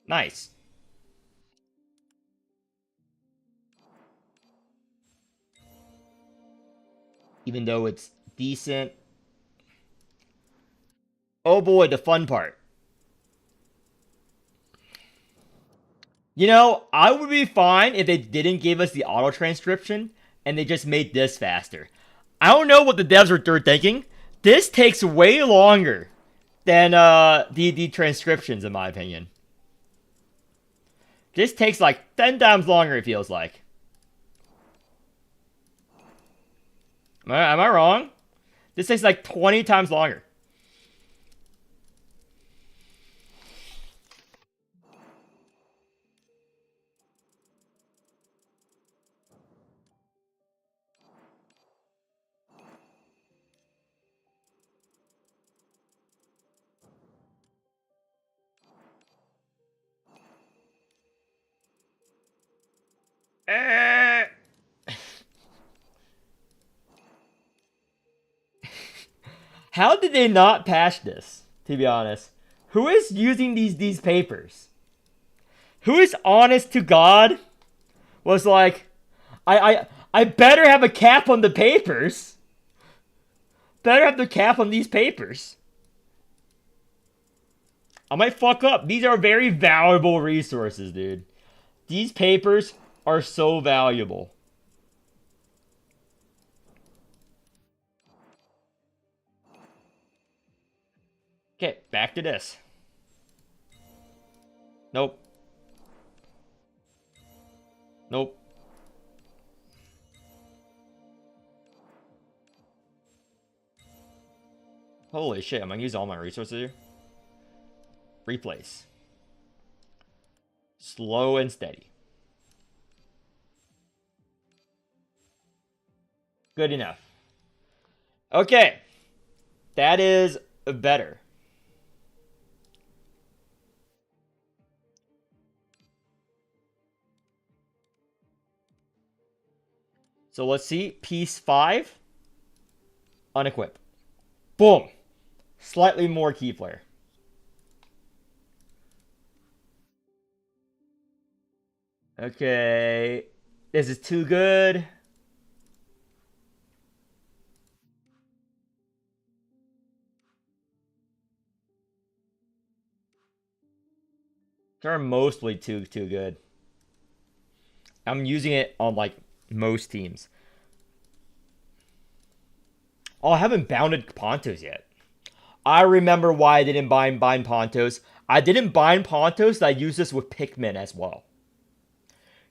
Nice. Even though it's decent. Oh boy, the fun part. You know, I would be fine if they didn't give us the auto transcription and they just made this faster. I don't know what the devs were thinking. This takes way longer than the transcriptions, in my opinion. This takes like 10 times longer, it feels like. Am I wrong? This takes like 20 times longer. How did they not patch this, to be honest? Who is using these papers? Who is honest to God was like, I better have a cap on the papers. Better have the cap on these papers. I might fuck up. These are very valuable resources, dude. These papers are so valuable. Okay, back to this. Nope. Nope. Holy shit, I'm gonna use all my resources here. Replace. Slow and steady. Good enough. Okay. That is better. So let's see. Piece 5. Unequip. Boom. Slightly more key flare. Okay. This is too good. They're mostly too good. I'm using it on like most teams. Oh, I haven't bounded Pontos yet. I remember why I didn't bind Pontos. I didn't bind Pontos. I used this with Pikmin as well.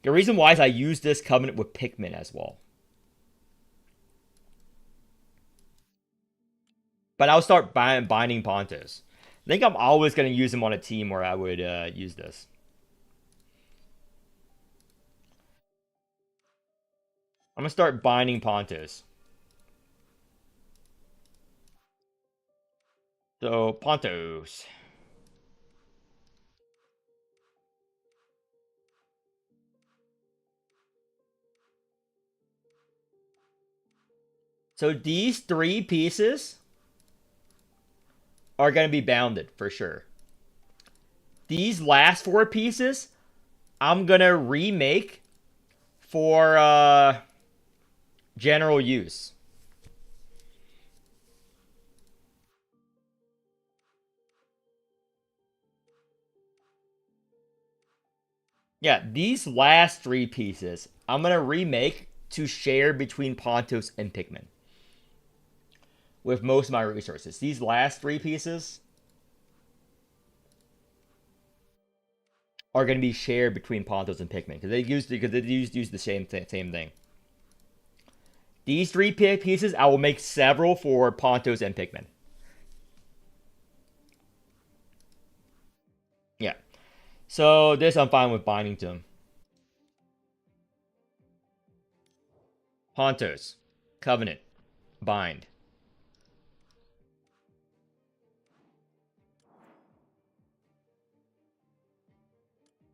The reason why is I used this covenant with Pikmin as well. But I'll start binding Pontos. I think I'm always going to use them on a team where I would use this. I'm going to start binding Pontos. So, Pontos. So these three pieces are going to be bounded for sure. These last four pieces, I'm going to remake for general use. Yeah, these last three pieces, I'm going to remake to share between Pontos and Pikmin with most of my resources. These last three pieces are going to be shared between Pontos and Pikmin because they use the same thing. These three pieces, I will make several for Pontos and Pikmin. Yeah. So this I'm fine with binding to them. Pontos, Covenant, bind.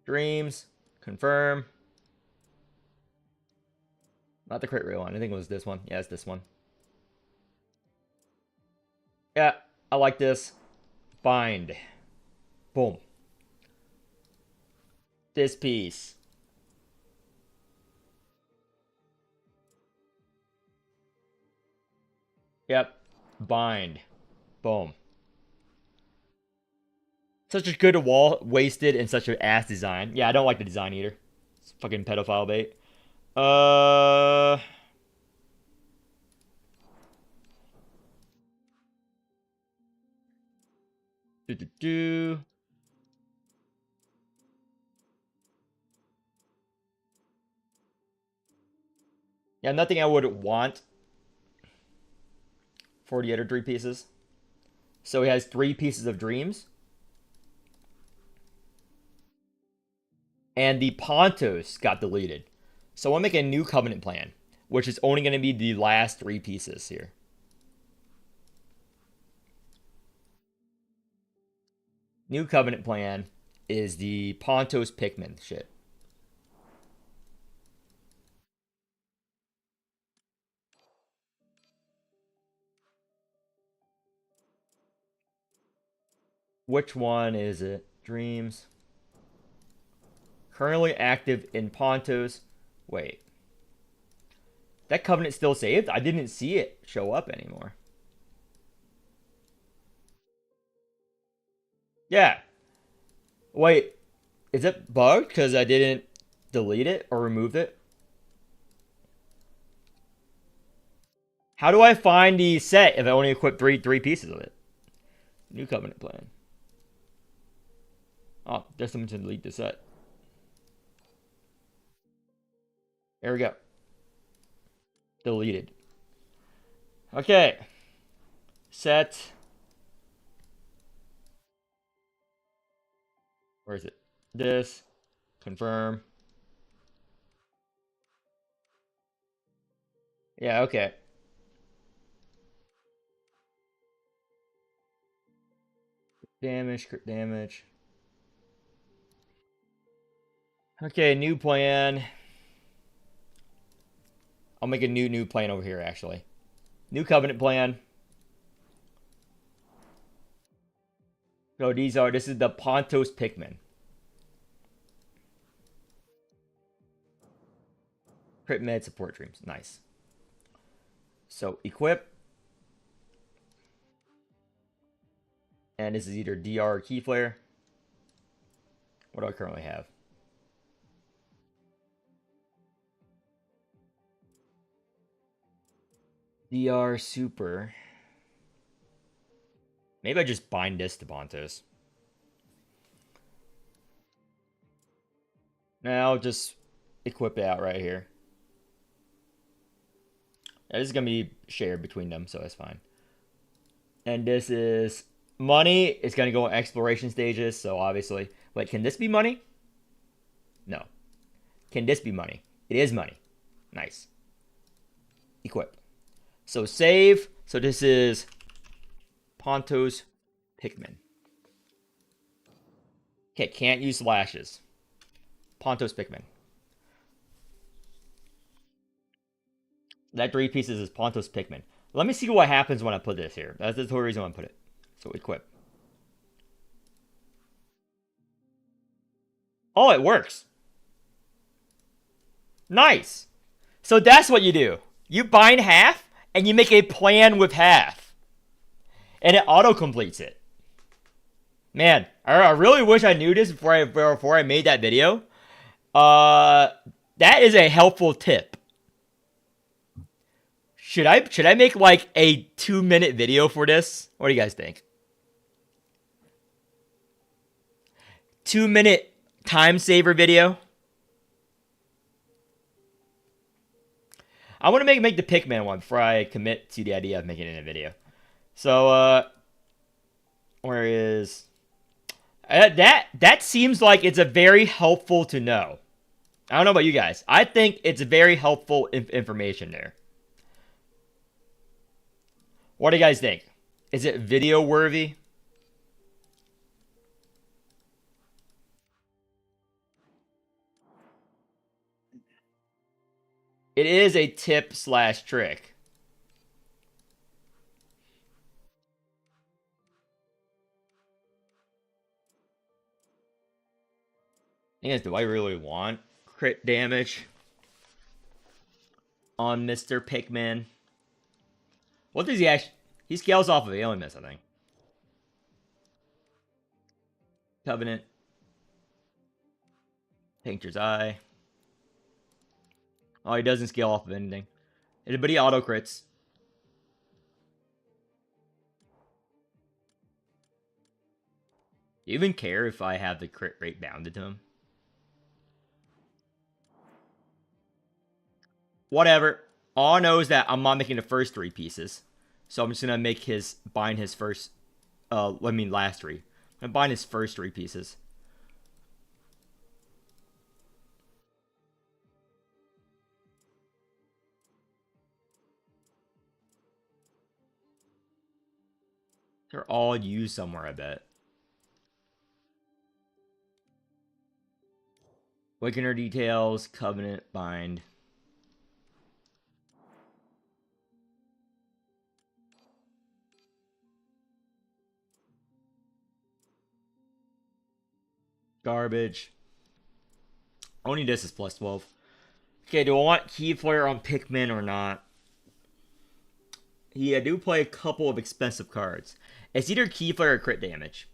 Dreams, confirm. Not the crit rate one. I think it was this one. Yeah, it's this one. Yeah, I like this. Bind. Boom. This piece. Yep. Bind. Boom. Such a good wall wasted in such an ass design. Yeah, I don't like the design either. It's fucking pedophile bait. Uh. Do, do, do. Yeah, nothing I would want for the other three pieces. So he has three pieces of dreams. And the Pontos got deleted. So I'll make a new covenant plan, which is only going to be the last three pieces here. New covenant plan is the Pontos Pikmin shit. Which one is it? Dreams. Currently active in Pontos. Wait. That covenant still saved? I didn't see it show up anymore. Yeah. Wait. Is it bugged because I didn't delete it or remove it? How do I find the set if I only equip three pieces of it? New covenant plan. Oh, there's something to delete the set. There we go. Deleted. Okay. Set. Where is it? This. Confirm. Yeah, okay. Damage, crit damage. Okay, new plan. I'll make a new plan over here, actually. New covenant plan. So this is the Pontos Pikmin. Crit med, support dreams. Nice. So equip. And this is either DR or key flare. What do I currently have? DR super. Maybe I just bind this to Pontos. Now I'll just equip it out right here. Yeah, this is going to be shared between them, so that's fine. And this is money. It's going to go in exploration stages, so obviously. Wait, can this be money? No. Can this be money? It is money. Nice. Equip. So save. So this is Pontos Pikmin. Okay, can't use slashes. Pontos Pikmin. That 3 pieces is Pontos Pikmin. Let me see what happens when I put this here. That's the whole reason I put it. So equip. Oh, it works. Nice. So that's what you do. You bind half, and you make a plan with half. And it auto-completes it. Man, I really wish I knew this before I made that video. That is a helpful tip. Should I make like a 2-minute video for this? What do you guys think? 2-minute time saver video. I want to make the Pikmin one before I commit to the idea of making it in a video. So where is that seems like it's a very helpful to know. I don't know about you guys. I think it's very helpful information there. What do you guys think? Is it video worthy? It is a tip / trick. Yes, do I really want crit damage on Mr. Pikmin? What does he actually... He scales off of Alien Mist, I think. Covenant. Painter's Eye. Oh, he doesn't scale off of anything. But he auto crits. Do you even care if I have the crit rate bounded to him? Whatever. All I know is that I'm not making the first 3 pieces. So I'm just going to make bind his first, last 3. I'm going to bind his first 3 pieces. They're all used somewhere, I bet. Awakener details, Covenant, bind. Garbage. Only this is plus 12. Okay, do I want Key Flare on Pikmin or not? Yeah, I do play a couple of expensive cards. It's either Key Flare or crit damage.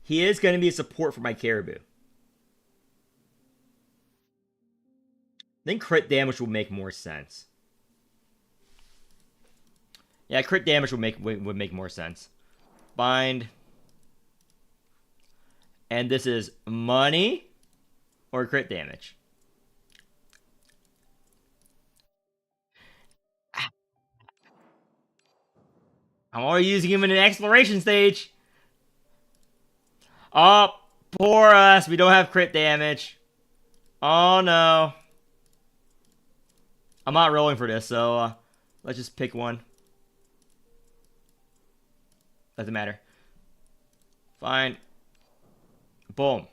He is going to be a support for my Caribou. I think crit damage will make more sense. Yeah, crit damage would make more sense. Bind. And this is money or crit damage. I'm already using him in an exploration stage. Oh, poor us. We don't have crit damage. Oh, no. I'm not rolling for this, so let's just pick one. Doesn't matter. Fine. Boom.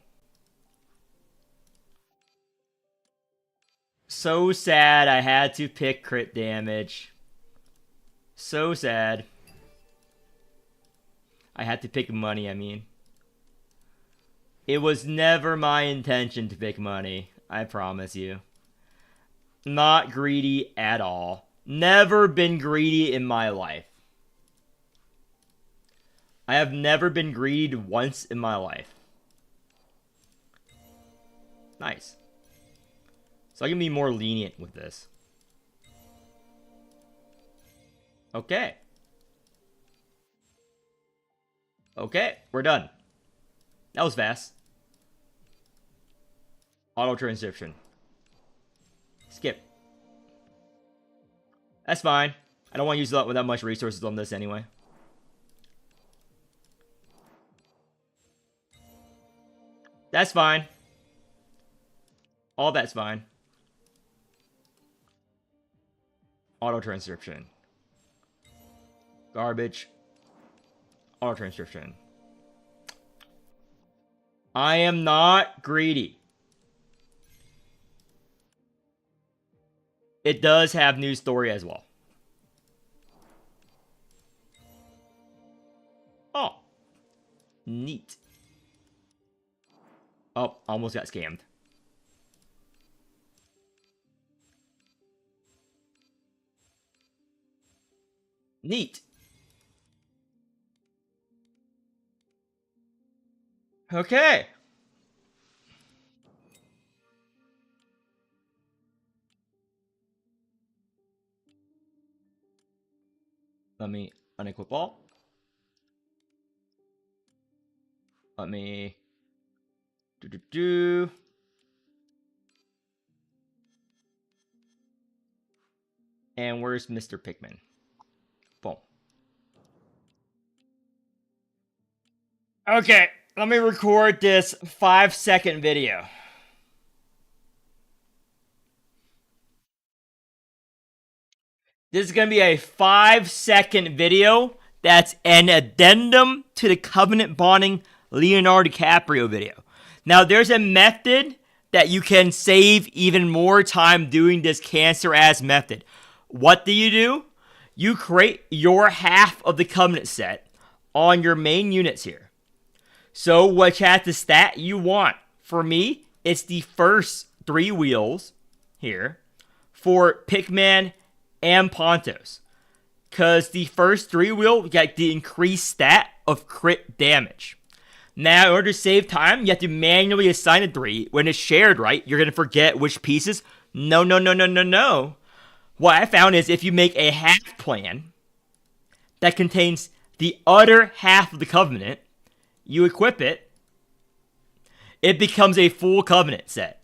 So sad I had to pick crit damage. So sad. I had to pick money, I mean. It was never my intention to pick money. I promise you. Not greedy at all. Never been greedy in my life. I have never been greedy once in my life. Nice. So I can be more lenient with this. Okay. Okay, we're done. That was fast. Auto transcription. Skip. That's fine. I don't want to use that much resources on this anyway. That's fine. All that's fine. Auto transcription. Garbage. Auto transcription. I am not greedy. It does have news story as well. Oh. Neat. Oh, almost got scammed. Neat. Okay. Let me unequip all. Let me do. And where's Mr. Pikmin? Boom. Okay, let me record this 5-second video. This is going to be a 5-second video that's an addendum to the Covenant Bonding Leonardo DiCaprio video. Now, there's a method that you can save even more time doing this cancer-ass method. What do? You create your half of the Covenant set on your main units here. So, which has the stat you want. For me, it's the first 3 wheels here for Pikmin and Pontos. Because the first 3 wheel get the increased stat of crit damage. Now, in order to save time, you have to manually assign a 3. When it's shared, right, you're going to forget which pieces. No. What I found is if you make a half plan that contains the other half of the Covenant, you equip it, it becomes a full Covenant set.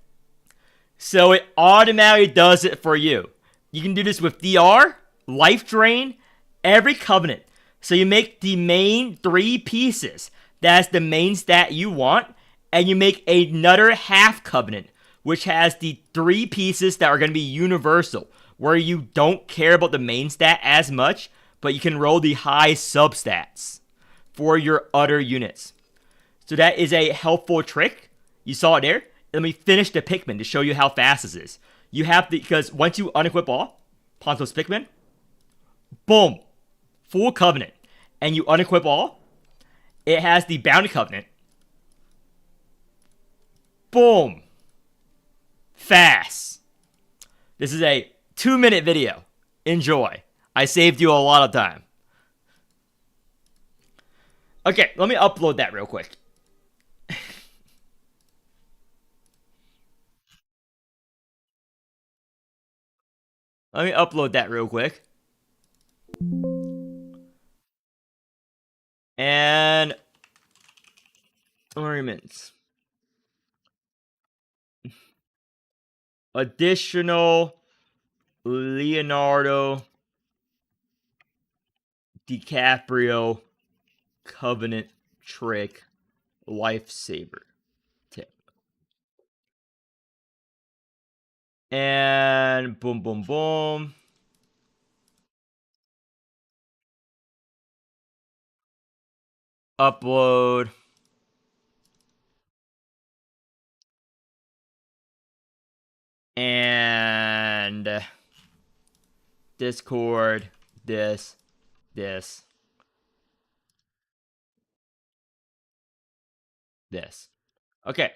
So it automatically does it for you. You can do this with DR, Life Drain, every Covenant. So you make the main 3 pieces. That's the main stat you want. And you make another half Covenant, which has the 3 pieces that are going to be universal, where you don't care about the main stat as much, but you can roll the high substats for your other units. So that is a helpful trick. You saw it there. Let me finish the Pikmin to show you how fast this is. You have to, because once you unequip all, Pontos Pikmin, boom, full Covenant. And you unequip all, it has the Bounty Covenant. Boom. Fast. This is a 2-minute video. Enjoy. I saved you a lot of time. Okay, let me upload that real quick. Let me upload that real quick. And Morimens. Additional Leonardo DiCaprio Covenant trick lifesaver tip. And boom. Upload. And Discord, this. Okay,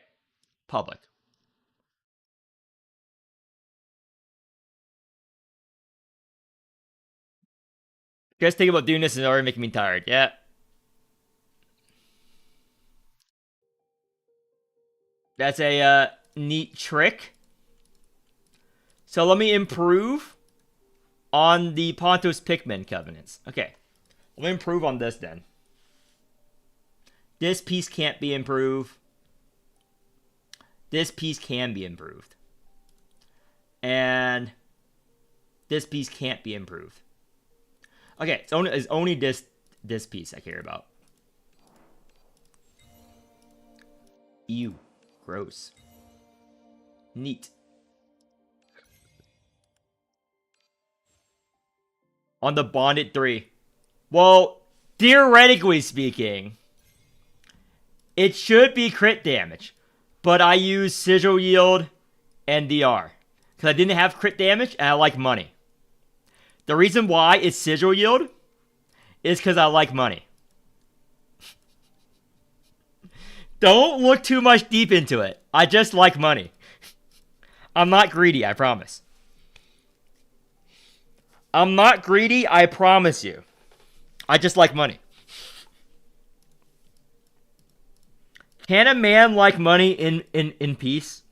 public. Just thinking about doing this is already making me tired. Yeah. That's a neat trick. So let me improve on the Pontos Pikmin covenants. Okay. Let me improve on this then. This piece can't be improved. This piece can be improved. And this piece can't be improved. Okay, it's only this piece I care about. Ew. Gross. Neat. On the bonded 3. Well, theoretically speaking, it should be crit damage. But I use sigil yield and DR. Because I didn't have crit damage and I like money. The reason why it's sigil yield is because I like money. Don't look too much deep into it. I just like money. I'm not greedy, I promise. I'm not greedy, I promise you. I just like money. Can a man like money in peace?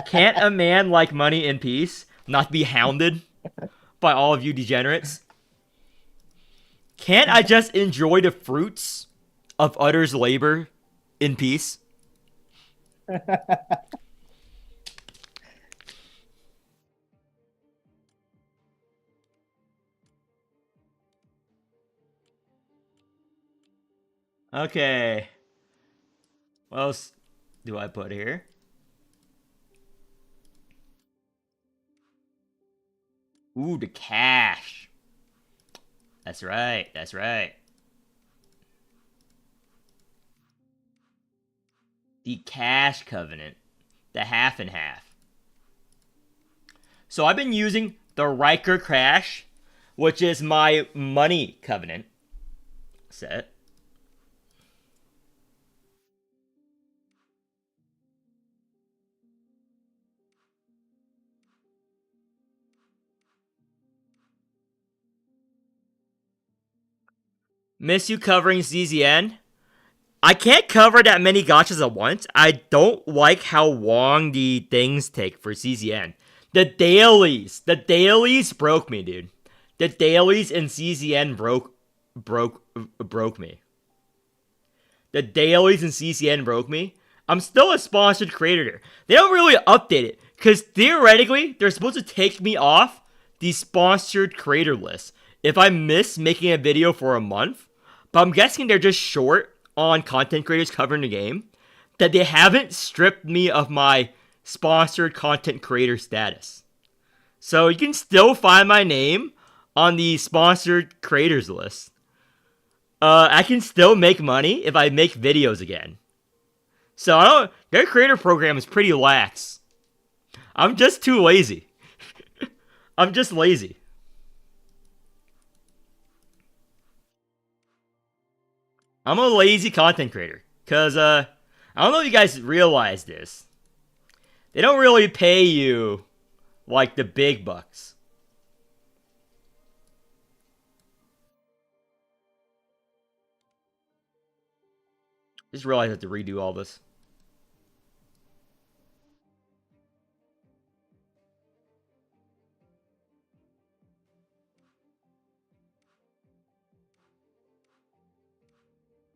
Can't a man like money in peace? Not be hounded by all of you degenerates? Can't I just enjoy the fruits of Utter's labor in peace? Okay. What else do I put here? Ooh, the cash. That's right. That's right. The cash covenant. The half and half. So I've been using the Riker Crash, which is my money covenant set. Miss you covering ZZN. I can't cover that many gotchas at once. I don't like how long the things take for CZN. The dailies broke me, dude. The dailies in CZN broke me. The dailies in CCN broke me. I'm still a sponsored creator. They don't really update it because theoretically they're supposed to take me off the sponsored creator list if I miss making a video for a month. But I'm guessing they're just short on content creators covering the game, that they haven't stripped me of my sponsored content creator status. So you can still find my name on the sponsored creators list. I can still make money if I make videos again. So their creator program is pretty lax. I'm just too lazy. I'm just lazy. I'm a lazy content creator. Because, I don't know if you guys realize this. They don't really pay you like the big bucks. Just realized I have to redo all this.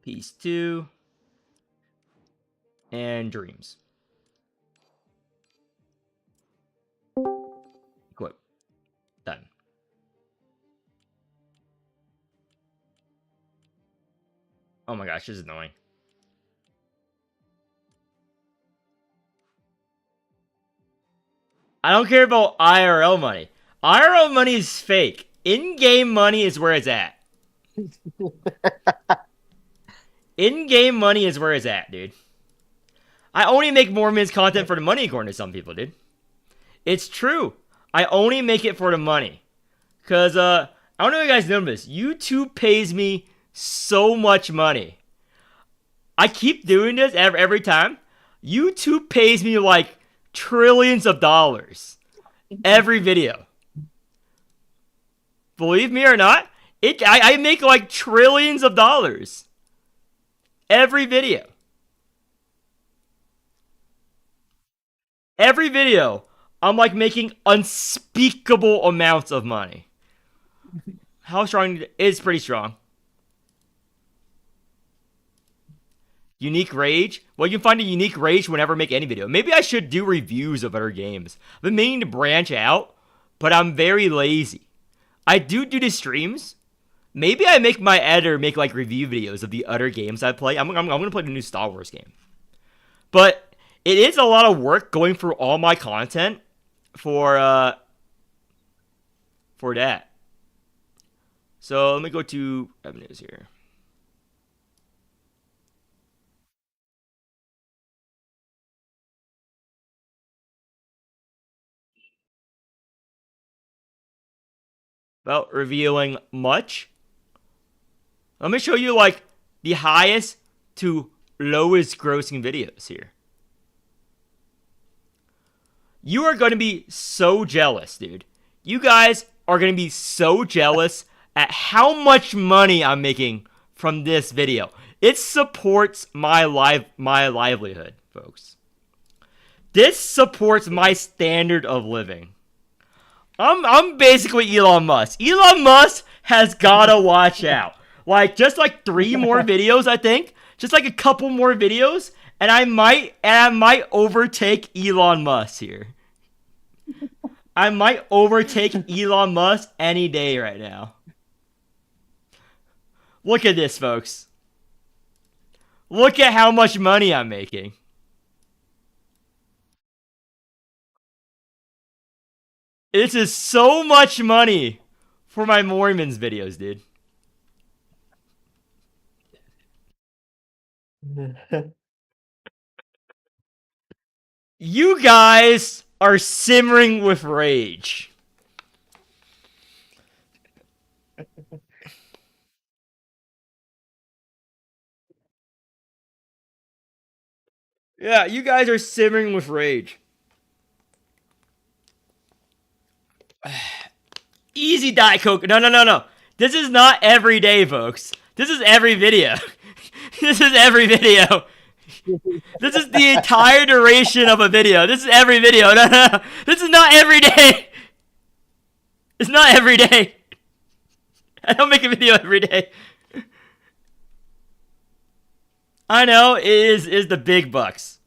Piece 2. And dreams. Equip. Done. Oh my gosh, this is annoying. I don't care about IRL money. IRL money is fake. In-game money is where it's at. In-game money is where it's at, dude. I only make Morimens content for the money, according to some people, dude. It's true. I only make it for the money. Because, I don't know if you guys know this. YouTube pays me so much money. I keep doing this every time. YouTube pays me like trillions of dollars every video. Believe me or not, I make like trillions of dollars every video. Every video, I'm like making unspeakable amounts of money. How strong is pretty strong. Unique rage? Well, you can find a unique rage whenever I make any video. Maybe I should do reviews of other games. I've been meaning to branch out, but I'm very lazy. I do the streams. Maybe I make my editor make like review videos of the other games I play. I'm gonna play the new Star Wars game. But it is a lot of work going through all my content for that. So let me go to revenues here. Without revealing much, let me show you like the highest to lowest grossing videos here. You are going to be so jealous, dude. You guys are going to be so jealous at how much money I'm making from this video. It supports my livelihood, folks. This supports my standard of living. I'm basically Elon Musk. Elon Musk has gotta watch out. Like just like 3 more videos, I think. Just like a couple more videos, and I might overtake Elon Musk here. I might overtake Elon Musk any day right now. Look at this, folks. Look at how much money I'm making. This is so much money for my Morimens videos, dude. You guys are simmering with rage. Yeah, you guys are simmering with rage. Easy Diet Coke. No. This is not every day, folks. This is every video. This is every video. This is the entire duration of a video. This is every video. No. This is not every day. It's not every day. I don't make a video every day. I know it is the big bucks.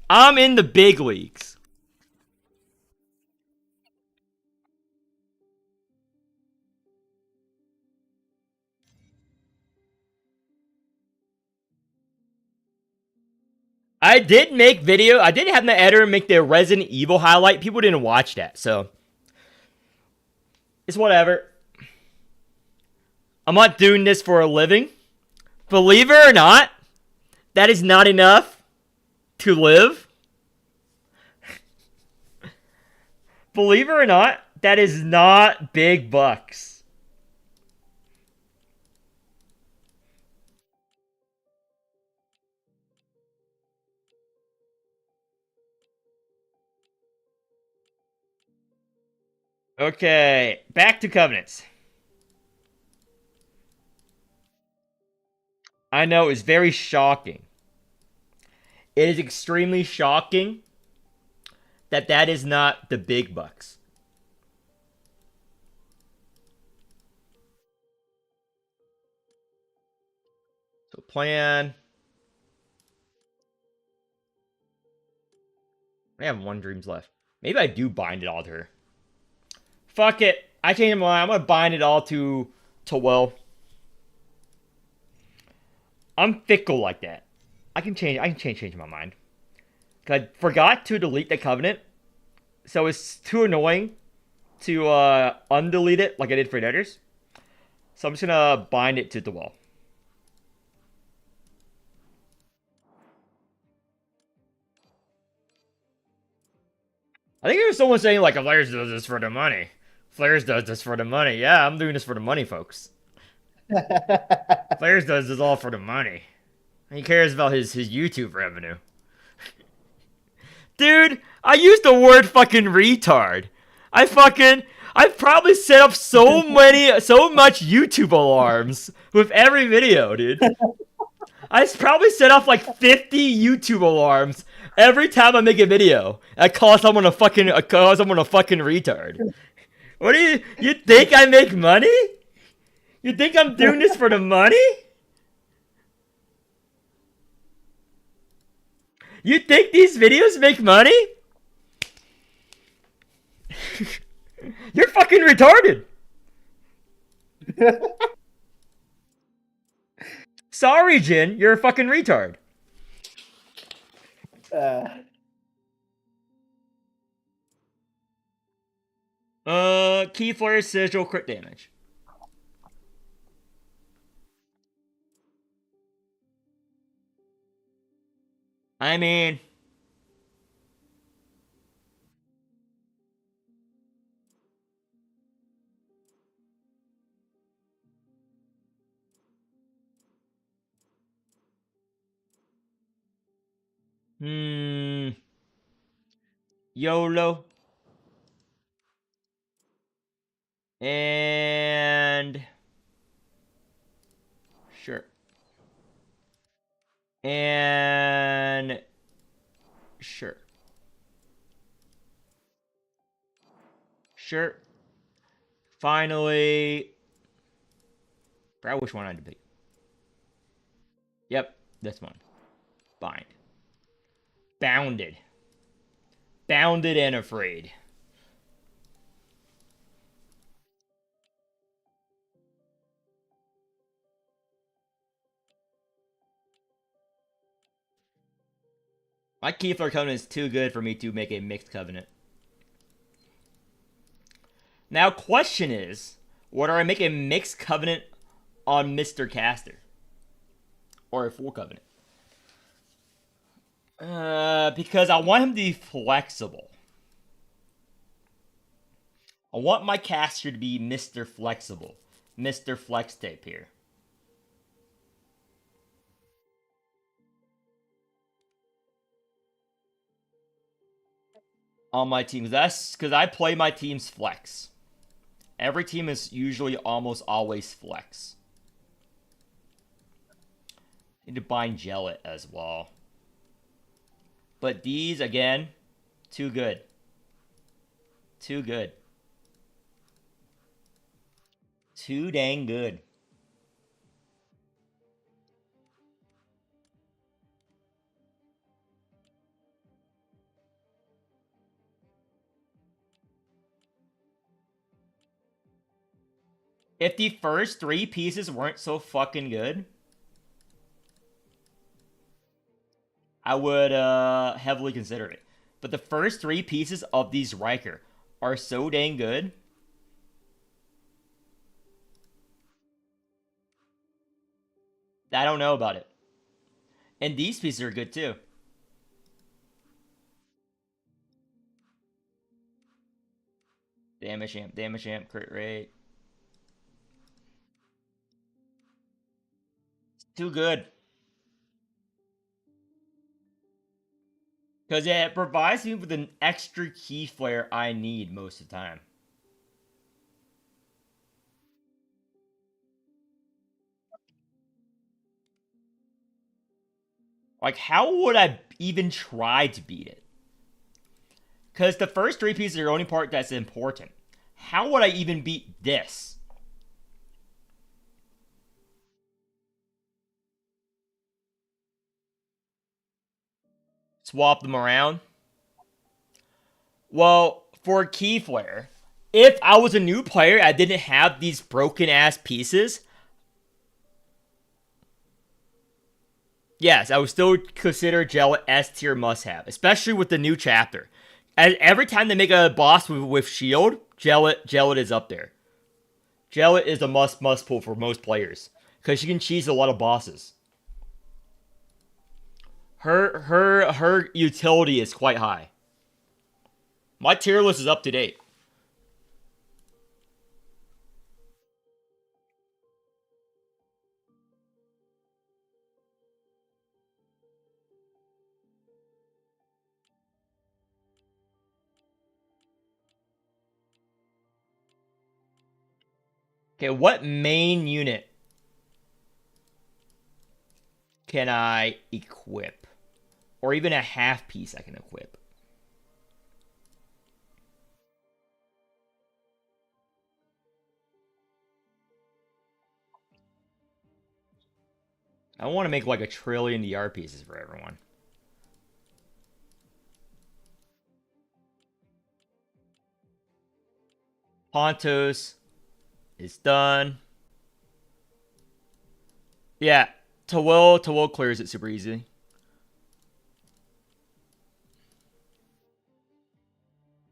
I'm in the big leagues. I did make video. I did have my editor make the Resident Evil highlight. People didn't watch that, so it's whatever. I'm not doing this for a living. Believe it or not, that is not enough to live. Believe it or not, that is not big bucks. Okay, back to covenants. I know it's very shocking. It is extremely shocking that that is not the big bucks. So plan. I have 1 dreams left. Maybe I do bind it all to her. Fuck it. I changed my mind. I'm gonna bind it all to Will. I'm fickle like that. I can change my mind. Cause I forgot to delete the covenant, so it's too annoying to undelete it like I did for Netters. So I'm just gonna bind it to the wall. I think there was someone saying like, Flares does this for the money. Flares does this for the money. Yeah, I'm doing this for the money, folks. Flares does this all for the money. He cares about his YouTube revenue. Dude, I used the word fucking retard. I've probably set up so much YouTube alarms with every video, dude. I probably set off like 50 YouTube alarms every time I make a video. I call someone a fucking retard. What do you think I make money? You think I'm doing this for the money? You think these videos make money? You're fucking retarded. Sorry, Jin, you're a fucking retard. uh, Key flare sigil crit damage. I mean, hmm, YOLO and sure, and sure, sure. Finally, forgot which one I had to pick. Yep, this one. Bind. Bounded. Bounded and afraid. My Keyflower Covenant is too good for me to make a mixed covenant. Now, question is, would I make a mixed covenant on Mr. Caster? Or a full covenant? Because I want him to be flexible. I want my caster to be Mr. Flexible. Mr. Flex Tape here. On my team. That's because I play my team's flex. Every team is usually almost always flex. Need to bind Gellet as well. But these, again, too good. Too good. Too dang good. If the first three pieces weren't so fucking good, I would heavily consider it. But the first three pieces of these Riker are so dang good. I don't know about it. And these pieces are good too. Damage amp, crit rate. It's too good. Because yeah, it provides me with an extra key flare I need most of the time. Like, how would I even try to beat it? Because the first three pieces are the only part that's important. How would I even beat this? Swap them around? Well, for key flare, if I was a new player, I didn't have these broken ass pieces. Yes, I would still consider Gel S tier must have, especially with the new chapter. And every time they make a boss with shield, Gellet is up there. Gellet is a must pull for most players because she can cheese a lot of bosses. Her utility is quite high. My tier list is up to date. Okay, what main unit can I equip? Or even a half piece I can equip. I want to make like a trillion DR pieces for everyone. Pontos is done. Yeah, to will clears it super easy.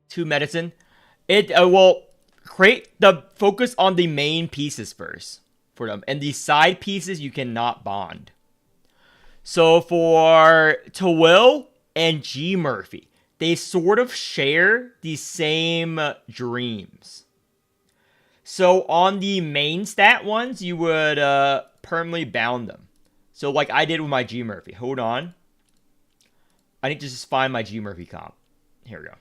Two medicine. It will create the focus on the main pieces first for them, and the side pieces you cannot bond. So for Twill and G Murphy, they sort of share the same dreams. So on the main stat ones, you would permanently bound them. So like I did with my G Murphy. Hold on. I need to just find my G Murphy comp. Here we go.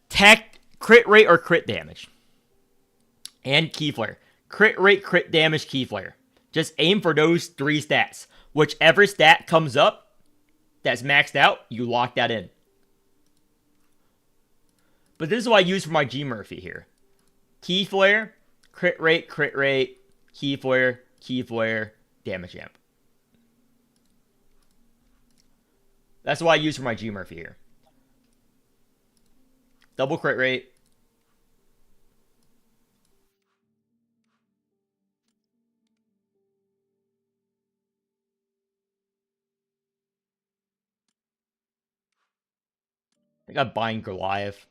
Tech crit rate or crit damage. And key flare. Crit rate, crit damage, key flare. Just aim for those three stats. Whichever stat comes up that's maxed out, you lock that in. But this is what I use for my G Murphy here. Key flare, crit rate, key flare, damage amp. That's what I use for my G Murphy here. Double crit rate. I think I'm buying Goliath.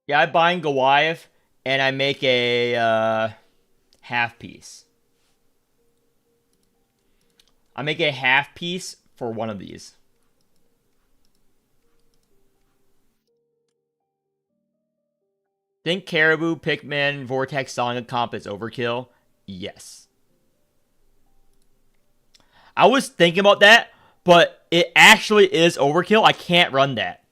Yeah, I'm buying Goliath, and I make a half piece. I make a half piece for one of these. Think Caribou, Pikmin, Vortex, Sonic comp is overkill? Yes. I was thinking about that, but it actually is overkill. I can't run that.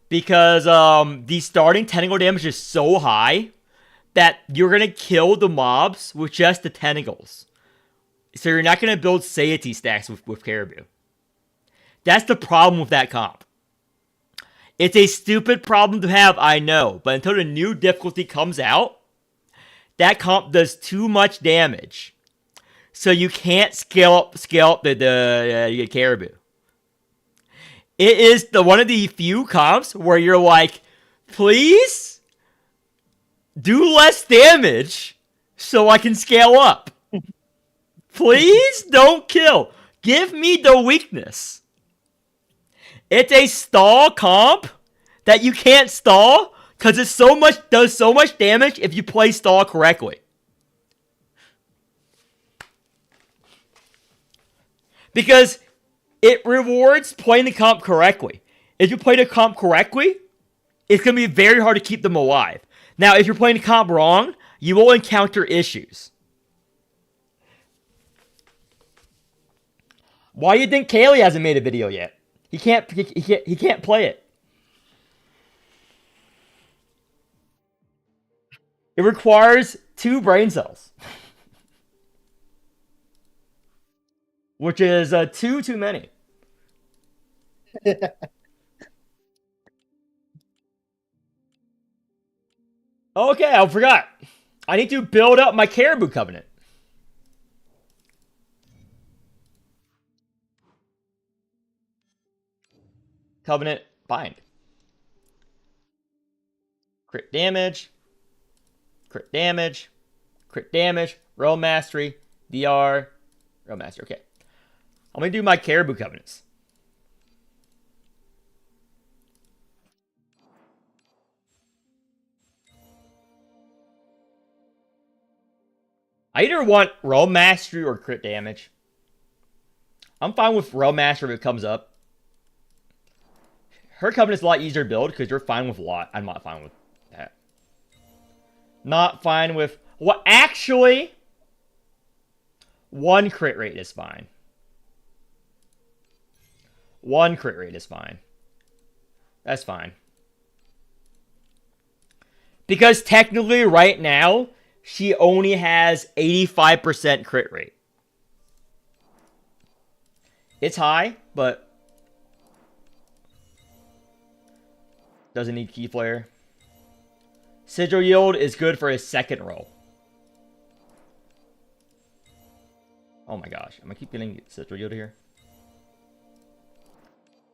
Because the starting tentacle damage is so high that you're going to kill the mobs with just the tentacles. So you're not going to build satiety stacks with Caribou. That's the problem with that comp. It's a stupid problem to have, I know. But until the new difficulty comes out, that comp does too much damage. So you can't scale up the Caribou. It is one of the few comps where you're like, please do less damage so I can scale up. Please don't kill. Give me the weakness. It's a stall comp that you can't stall because it does so much damage if you play stall correctly. Because it rewards playing the comp correctly. If you play the comp correctly, it's going to be very hard to keep them alive. Now, if you're playing the comp wrong, you will encounter issues. Why do you think Kaylee hasn't made a video yet? He can't play it. It requires 2 brain cells. Which is 2 too many. Okay, I forgot. I need to build up my Caribou Covenant. Covenant bind. Crit damage. Crit damage. Crit damage. Roll mastery. DR. Roll mastery. Okay. I'm going to do my Caribou Covenants. I either want Roll mastery or crit damage. I'm fine with Roll mastery if it comes up. Her Covenant's a lot easier to build because you're fine with a lot. I'm not fine with that. Not fine with... What One crit rate is fine. One crit rate is fine. That's fine. Because technically, right now, she only has 85% crit rate. It's high, but doesn't need key flare. Sigil yield is good for his second roll. Oh my gosh, I'm gonna keep getting sigil yield here.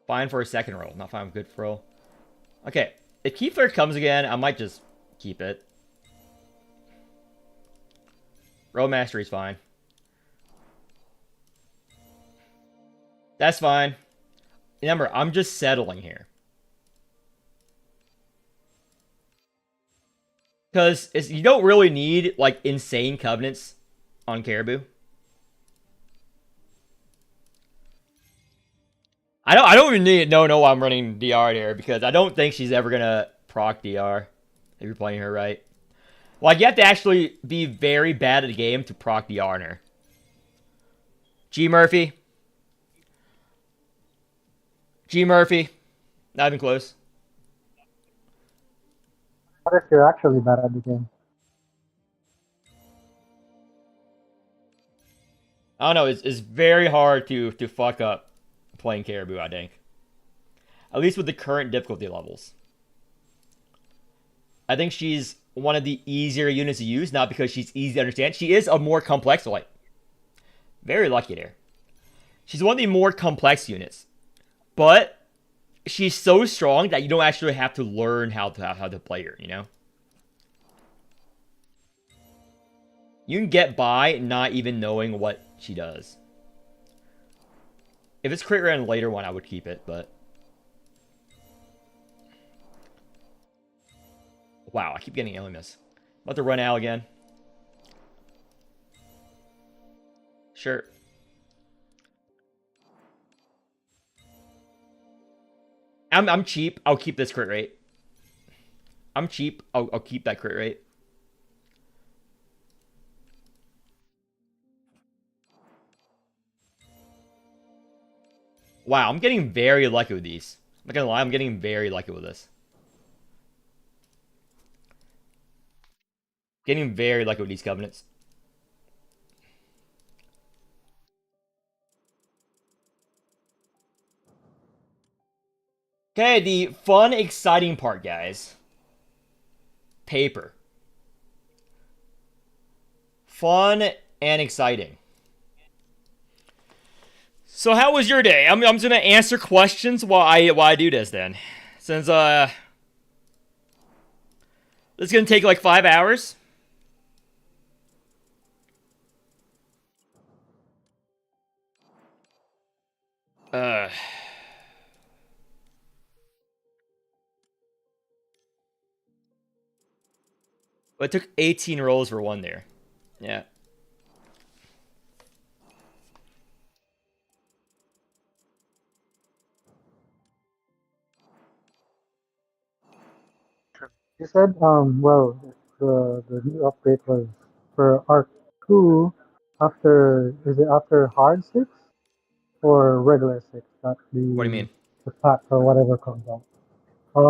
Fine for a second roll, not fine, good for roll. Okay, if key flare comes again, I might just keep it. Roll mastery is fine. That's fine. Remember, I'm just settling here. Because you don't really need, like, insane covenants on Caribou. I don't even need know why I'm running DR there, because I don't think she's ever gonna proc DR if you're playing her right. Like, you have to actually be very bad at the game to proc DR on her. G Murphy. G Murphy. Not even close. What if you're actually bad at the game? I don't know, it's very hard to fuck up playing Caribou, I think. At least with the current difficulty levels. I think she's one of the easier units to use, not because she's easy to understand. She is a more complex, like, very lucky there. She's one of the more complex units. But she's so strong that you don't actually have to learn how to play her, you know? You can get by not even knowing what she does. If it's crit rate on later one, I would keep it, but... Wow, I keep getting alien miss. About to run out again. Sure. I'm cheap. I'll keep this crit rate. I'm cheap. I'll keep that crit rate. Wow, I'm getting very lucky with these. I'm not gonna lie, I'm getting very lucky with this. Getting very lucky with these covenants. Okay, the fun, exciting part, guys. Paper. Fun and exciting. So how was your day? I'm just gonna answer questions while I do this then. Since this is gonna take like 5 hours. Uh But it took 18 rolls for one there. Yeah. You said, well, the new update was for Arc 2 after, is it after hard 6 or regular 6? Not What do you mean? the pack or whatever comes out.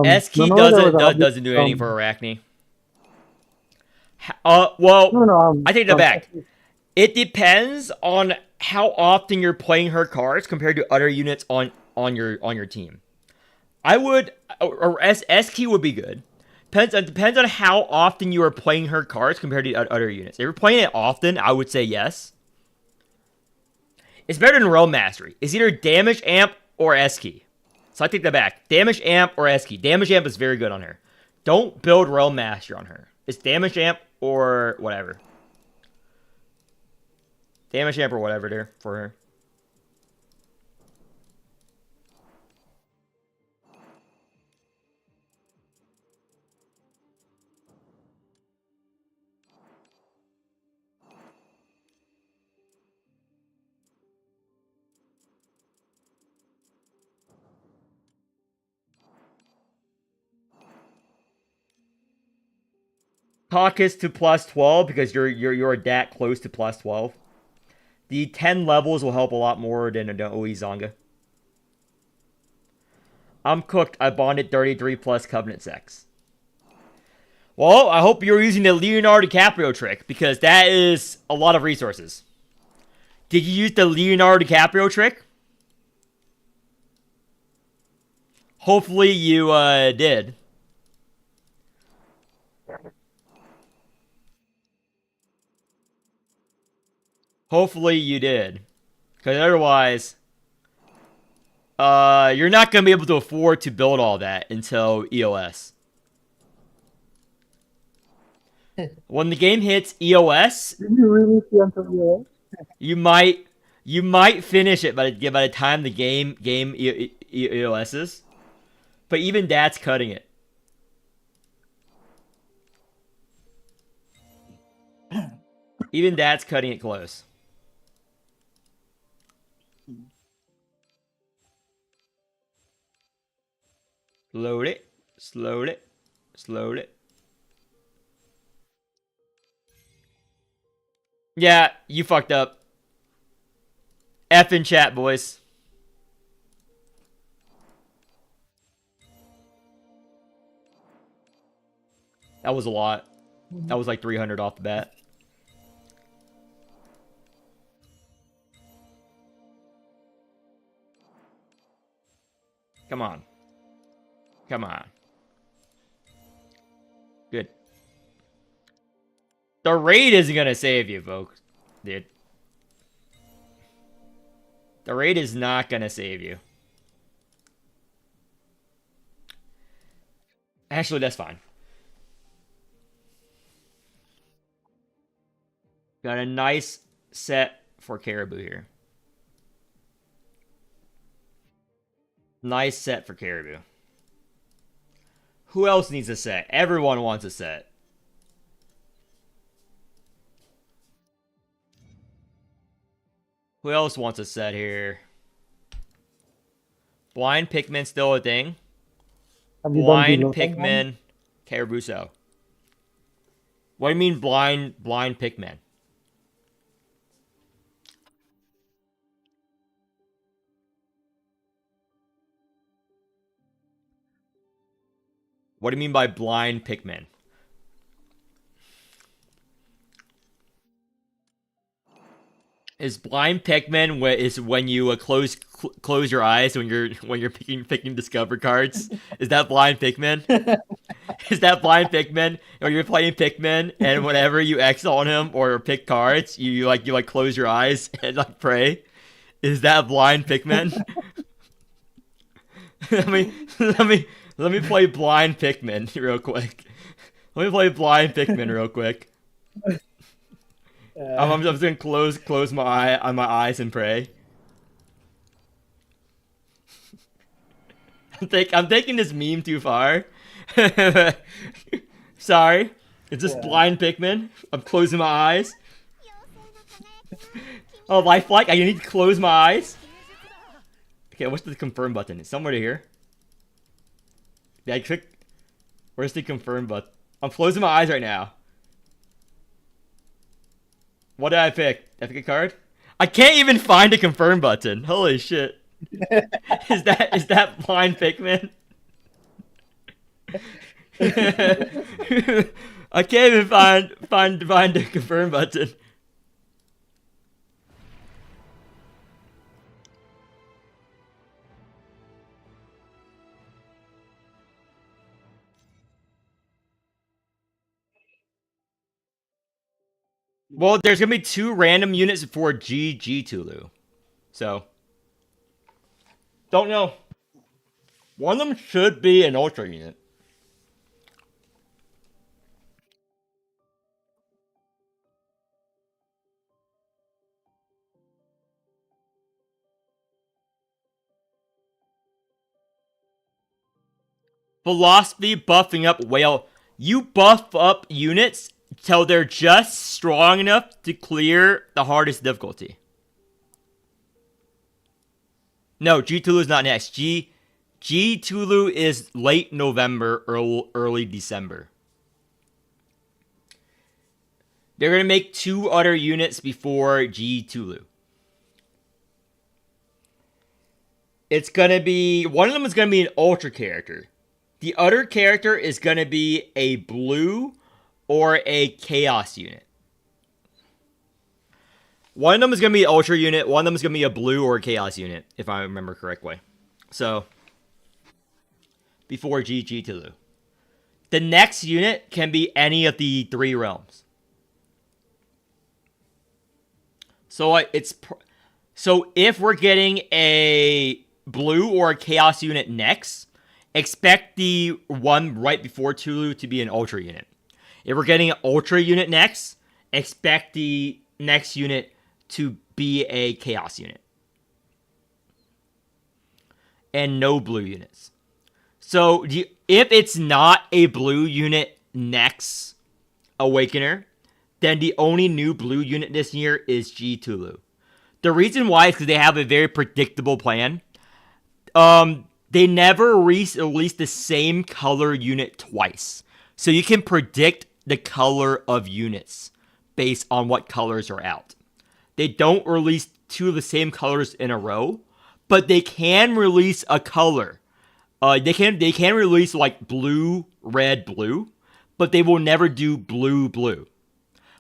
S key Remember there was doesn't an update doesn't do anything from, for Arachne. no, Well, no, I take that from back. It depends on how often you're playing her cards compared to other units on your team. I would or S key would be good. Depends on how often you are playing her cards compared to other units. If you're playing it often, I would say yes. It's better than Realm Mastery. It's either Damage Amp or S key. So I take that back. Damage Amp or S key. Damage Amp is very good on her. Don't build Realm Mastery on her. It's Damage Amp or whatever. Damage Amp or whatever there for her. Caucus to plus 12 because you're that close to plus 12. The 10 levels will help a lot more than an Oizanga. I'm cooked. I bonded 33 plus Covenant Sex. Well, I hope you're using the Leonardo DiCaprio trick, because that is a lot of resources. Did you use the Leonardo DiCaprio trick? Hopefully you did. Hopefully you did. Because otherwise, you're not going to be able to afford to build all that until EOS. When the game hits EOS, Did you really see until the you might finish it by the time the game EOSs. But even that's cutting it. Even that's cutting it close. Load it. Slow it. Slow it. Yeah, you fucked up. F in chat, boys. That was a lot. That was like 300 off the bat. Come on. Come on. Good. The raid isn't gonna save you, folks. Dude. The raid is not gonna save you. Actually, that's fine. Got a nice set for Caribou here. Nice set for Caribou. Who else needs a set? Everyone wants a set. Who else wants a set here? Blind Pikmin still a thing? Blind Pikmin Carabuso. What do you mean blind Pikmin? What do you mean by blind Pikmin? Is blind Pikmin is when you close your eyes when you're picking Discover cards? Is that blind Pikmin? Is that blind Pikmin? Or you're playing Pikmin and whenever you X on him or pick cards, you close your eyes and like pray? Is that blind Pikmin? let me play blind Pikmin real quick. Let me play blind Pikmin real quick. I'm just gonna close my eyes and pray. I'm taking this meme too far. Sorry. It's just blind Pikmin. I'm closing my eyes. Oh, lifelike. I need to close my eyes. Okay, what's the confirm button? It's somewhere here. Yeah, I click. Where's the confirm button? I'm closing my eyes right now. What did I pick? Did I pick a card? I can't even find a confirm button. Holy shit. Is that blind Pikmin? I can't even find the confirm button. Well, there's gonna be 2 random units for GG Tulu. So don't know. One of them should be an ultra unit. Philosophy buffing up whale. You buff up units till they're just strong enough to clear the hardest difficulty. No, G Tulu is not next. G Tulu is late November, early December. They're gonna make 2 other units before G Tulu. It's gonna be one of them is gonna be an ultra character. The other character is gonna be a blue or a chaos unit. One of them is gonna be an ultra unit. One of them is gonna be a blue or a chaos unit, if I remember correctly. So before GG Tulu. The next unit can be any of the 3 realms. So so if we're getting a blue or a chaos unit next, expect the one right before Tulu to be an ultra unit. If we're getting an ultra unit next, expect the next unit to be a chaos unit. And no blue units. So if it's not a blue unit next Awakener, then the only new blue unit this year is G Tulu. The reason why is because they have a very predictable plan. They never release the same color unit twice. So you can predict the color of units based on what colors are out. They don't release 2 of the same colors in a row, but they can release a color. They can release like blue, red, blue, but they will never do blue, blue.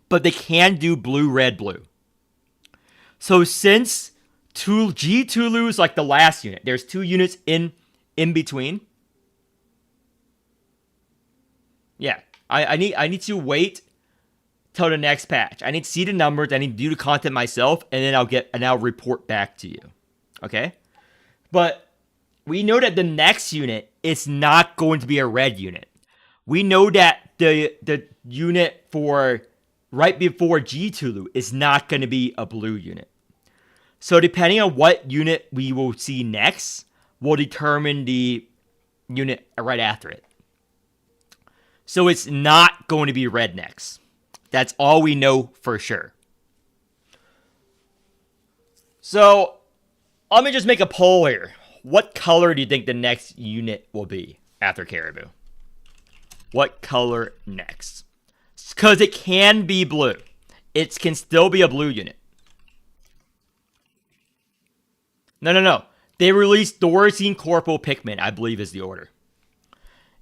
But they can do blue, red, blue. So since G Tulu is like the last unit, there's 2 units in between. Yeah, I need to wait till the next patch. I need to see the numbers. I need to do the content myself, and then I'll report back to you. Okay, but we know that the next unit is not going to be a red unit. We know that the unit for right before G Tulu is not going to be a blue unit. So depending on what unit we will see next, will determine the unit right after it. So it's not going to be red next. That's all we know for sure. So let me just make a poll here. What color do you think the next unit will be after Caribou? What color next? Because it can be blue. It can still be a blue unit. No. They released Thorazine Corporal Pikmin, I believe is the order.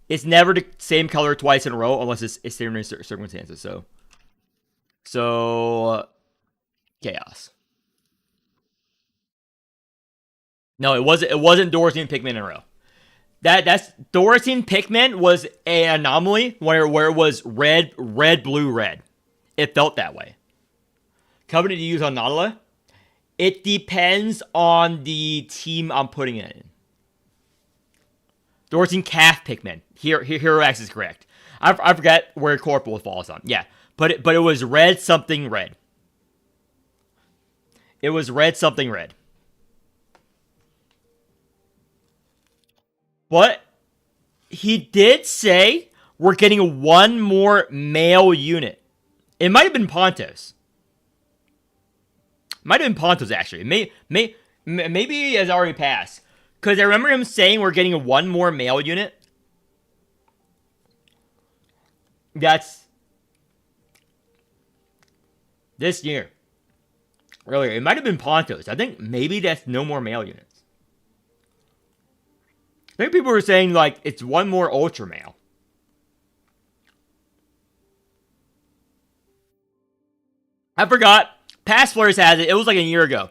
It's never the same color twice in a row unless it's extreme circumstances. So chaos. No, it wasn't Thorazine Pikmin in a row. That's Thorazine Pikmin was an anomaly where it was red, blue, red. It felt that way. Covenant to use on Nautilus? It depends on the team I'm putting it in. Thorazine Calf Pikmin. Hero X is correct. I forget where Corporal falls on. Yeah, but it was red something red. It was red something red. But he did say we're getting 1 more male unit. It might have been Pontos. Might have been Pontos, actually. Maybe it has already passed. Because I remember him saying we're getting 1 more male unit. That's this year. Earlier. It might have been Pontos. I think maybe that's no more male units. I think people were saying, like, it's 1 more Ultra Male. I forgot. Past Flares has it. It was like a year ago.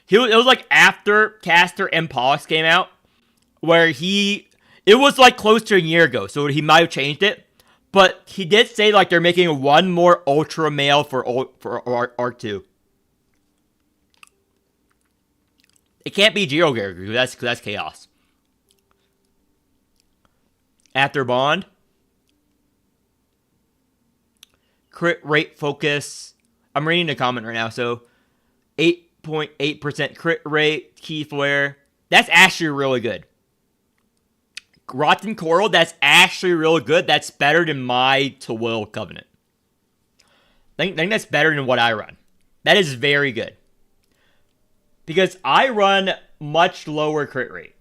It was like after Caster and Pollux came out, where it was like close to a year ago, so he might have changed it. But he did say, like, they're making 1 more Ultra Male for Arc 2. It can't be Geo Character, because that's Chaos. After Bond. Crit rate focus. I'm reading the comment right now, so 8.8% crit rate, key flare. That's actually really good. Rotten Coral, that's actually really good. That's better than my To Will Covenant. I think that's better than what I run. That is very good. Because I run much lower crit rate.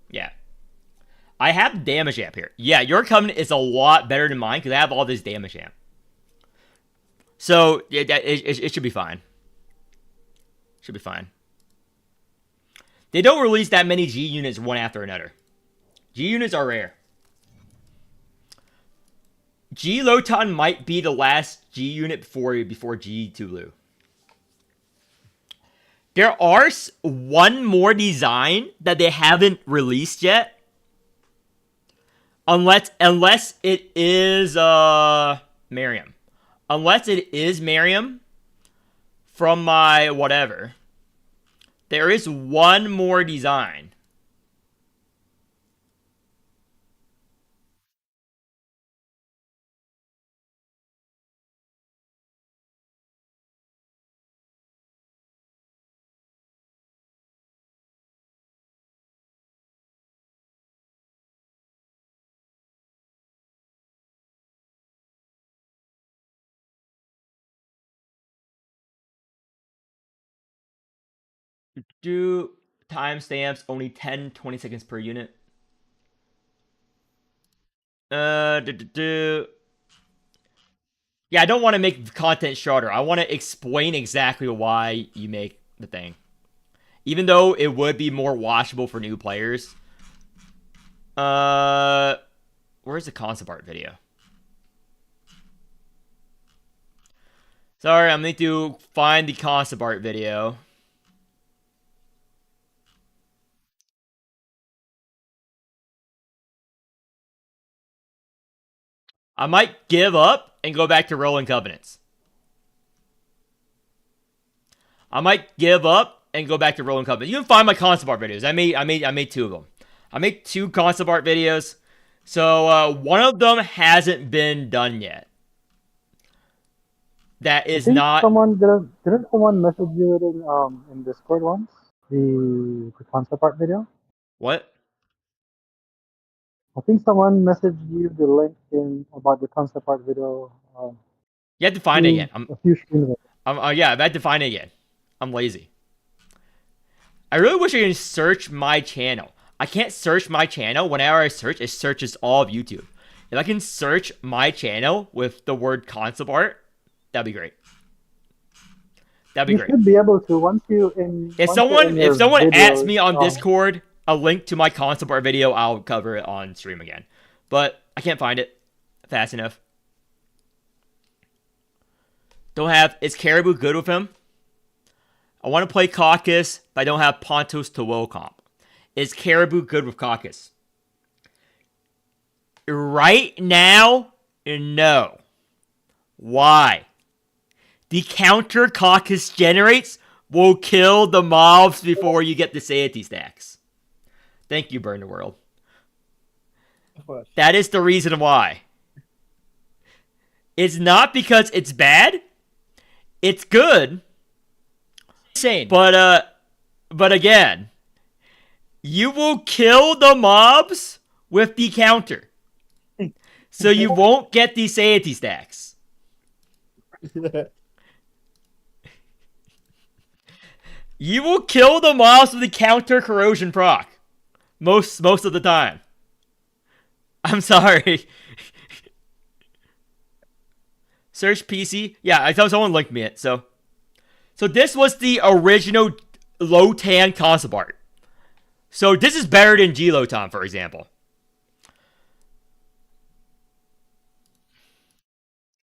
Yeah. I have damage amp here. Yeah, your Covenant is a lot better than mine because I have all this damage amp. So, it should be fine. Should be fine. They don't release that many G units one after another. G units are rare. G Lotan might be the last G unit before G Tulu. There are one more design that they haven't released yet. Unless it is Miriam. Unless it is Miriam from my whatever. There is one more design. Do timestamps only 10, 20 seconds per unit? Yeah, I don't want to make content shorter. I want to explain exactly why you make the thing. Even though it would be more watchable for new players. Where's the concept art video? Sorry, I'm going to find the concept art video. I might give up and go back to rolling covenants. I might give up and go back to rolling covenants. You can find my concept art videos. I made two of them. I made two concept art videos. So one of them hasn't been done yet. That is not. Someone didn't someone message you in Discord once the concept art video? What? I think someone messaged you the link in about the concept art video. You have to find it again. A few streams ago. Yeah, I've had to find it again. I'm lazy. I really wish I could search my channel. I can't search my channel. Whenever I search, it searches all of YouTube. If I can search my channel with the word concept art, that'd be great. That'd be great. You should be able to once if someone asks me on Discord a link to my concept art video, I'll cover it on stream again. But I can't find it fast enough. Is Caribou good with him? I want to play Caucus, but I don't have Pontos to will comp. Is Caribou good with Caucus? Right now, no. Why? The counter Caucus generates will kill the mobs before you get the satiety stacks. Thank you, Burn the World. That is the reason why. It's not because it's bad. It's good. Insane. But again, you will kill the mobs with the counter. So you won't get the satiety stacks. You will kill the mobs with the counter corrosion proc. Most of the time. I'm sorry. Search PC. Yeah, I thought someone linked me it. So this was the original Lotan concept art. So this is better than G Lotan, for example.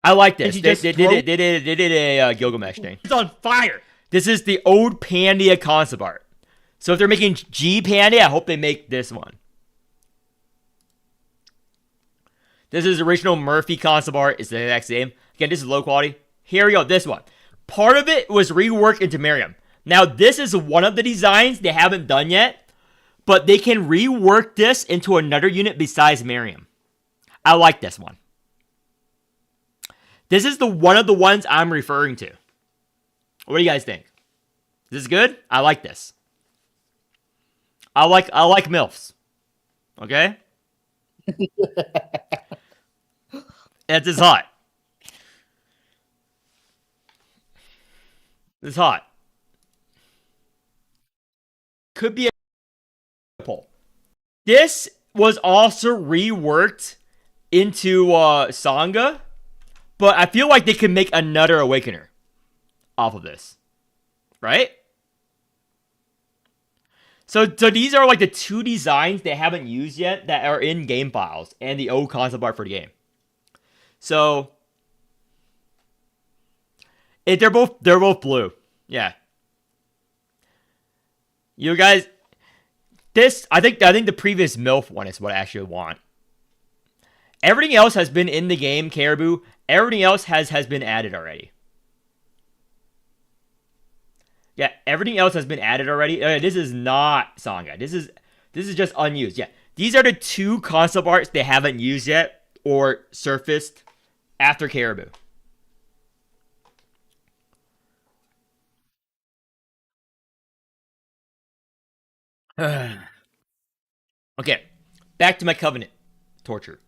I like this. They did a Gilgamesh thing. It's on fire. This is the old Pandia concept art. So if they're making G Pandia, I hope they make this one. This is original Murphy concept art. It's the exact same. Again, this is low quality. Here we go. This one. Part of it was reworked into Miriam. Now, this is one of the designs they haven't done yet, but they can rework this into another unit besides Miriam. I like this one. This is one of the ones I'm referring to. What do you guys think? Is this good? I like this. I like MILFs. Okay? It's just hot. It's hot. Could be a pull. This was also reworked into Sangha, but I feel like they could make another Awakener off of this. Right? So these are like the two designs they haven't used yet that are in game files and the old concept art for the game. So they're both blue. Yeah. You guys, this I think the previous MILF one is what I actually want. Everything else has been in the game, Caribou. Everything else has been added already. Yeah, everything else has been added already. This is not Sanga. This is just unused. Yeah, these are the two concept arts they haven't used yet or surfaced after Caribou. Okay, back to my covenant torture.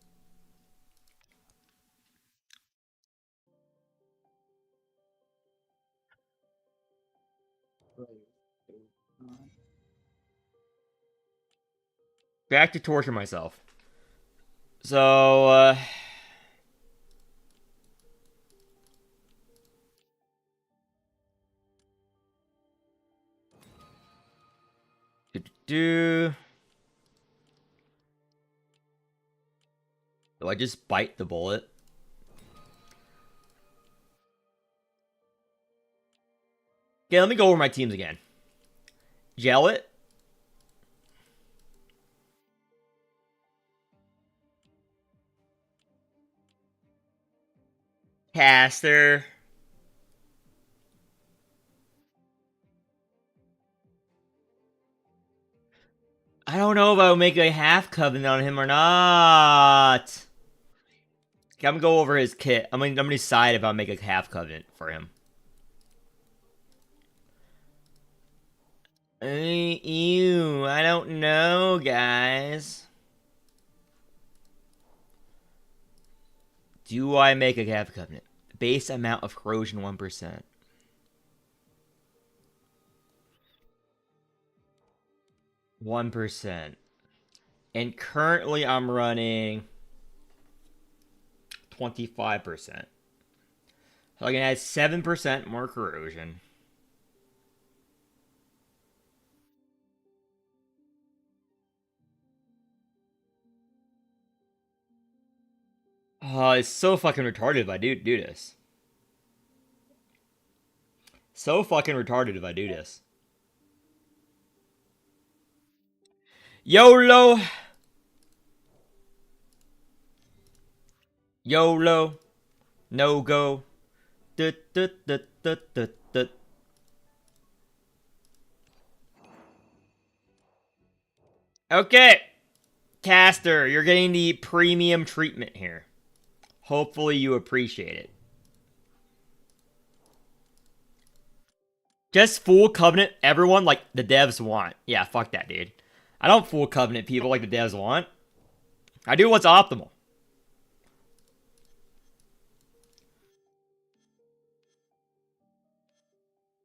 Back to torture myself. So do I just bite the bullet? Okay, let me go over my teams again. Gel it. Caster. I don't know if I'll make a half covenant on him or not. Okay, I'm gonna go over his kit. I'm gonna decide if I'll make a half covenant for him. Ew, I don't know, guys. Do I make a half covenant? Base amount of corrosion 1%. 1%. And currently I'm running 25%. So I can add 7% more corrosion. Oh, it's so fucking retarded if I do this. So fucking retarded if I do this. YOLO! YOLO! No go. Dut, dut, dut, dut, dut, dut. Okay. Caster, you're getting the premium treatment here. Hopefully you appreciate it. Just full covenant everyone like the devs want. Yeah, fuck that, dude. I don't full covenant people like the devs want. I do what's optimal.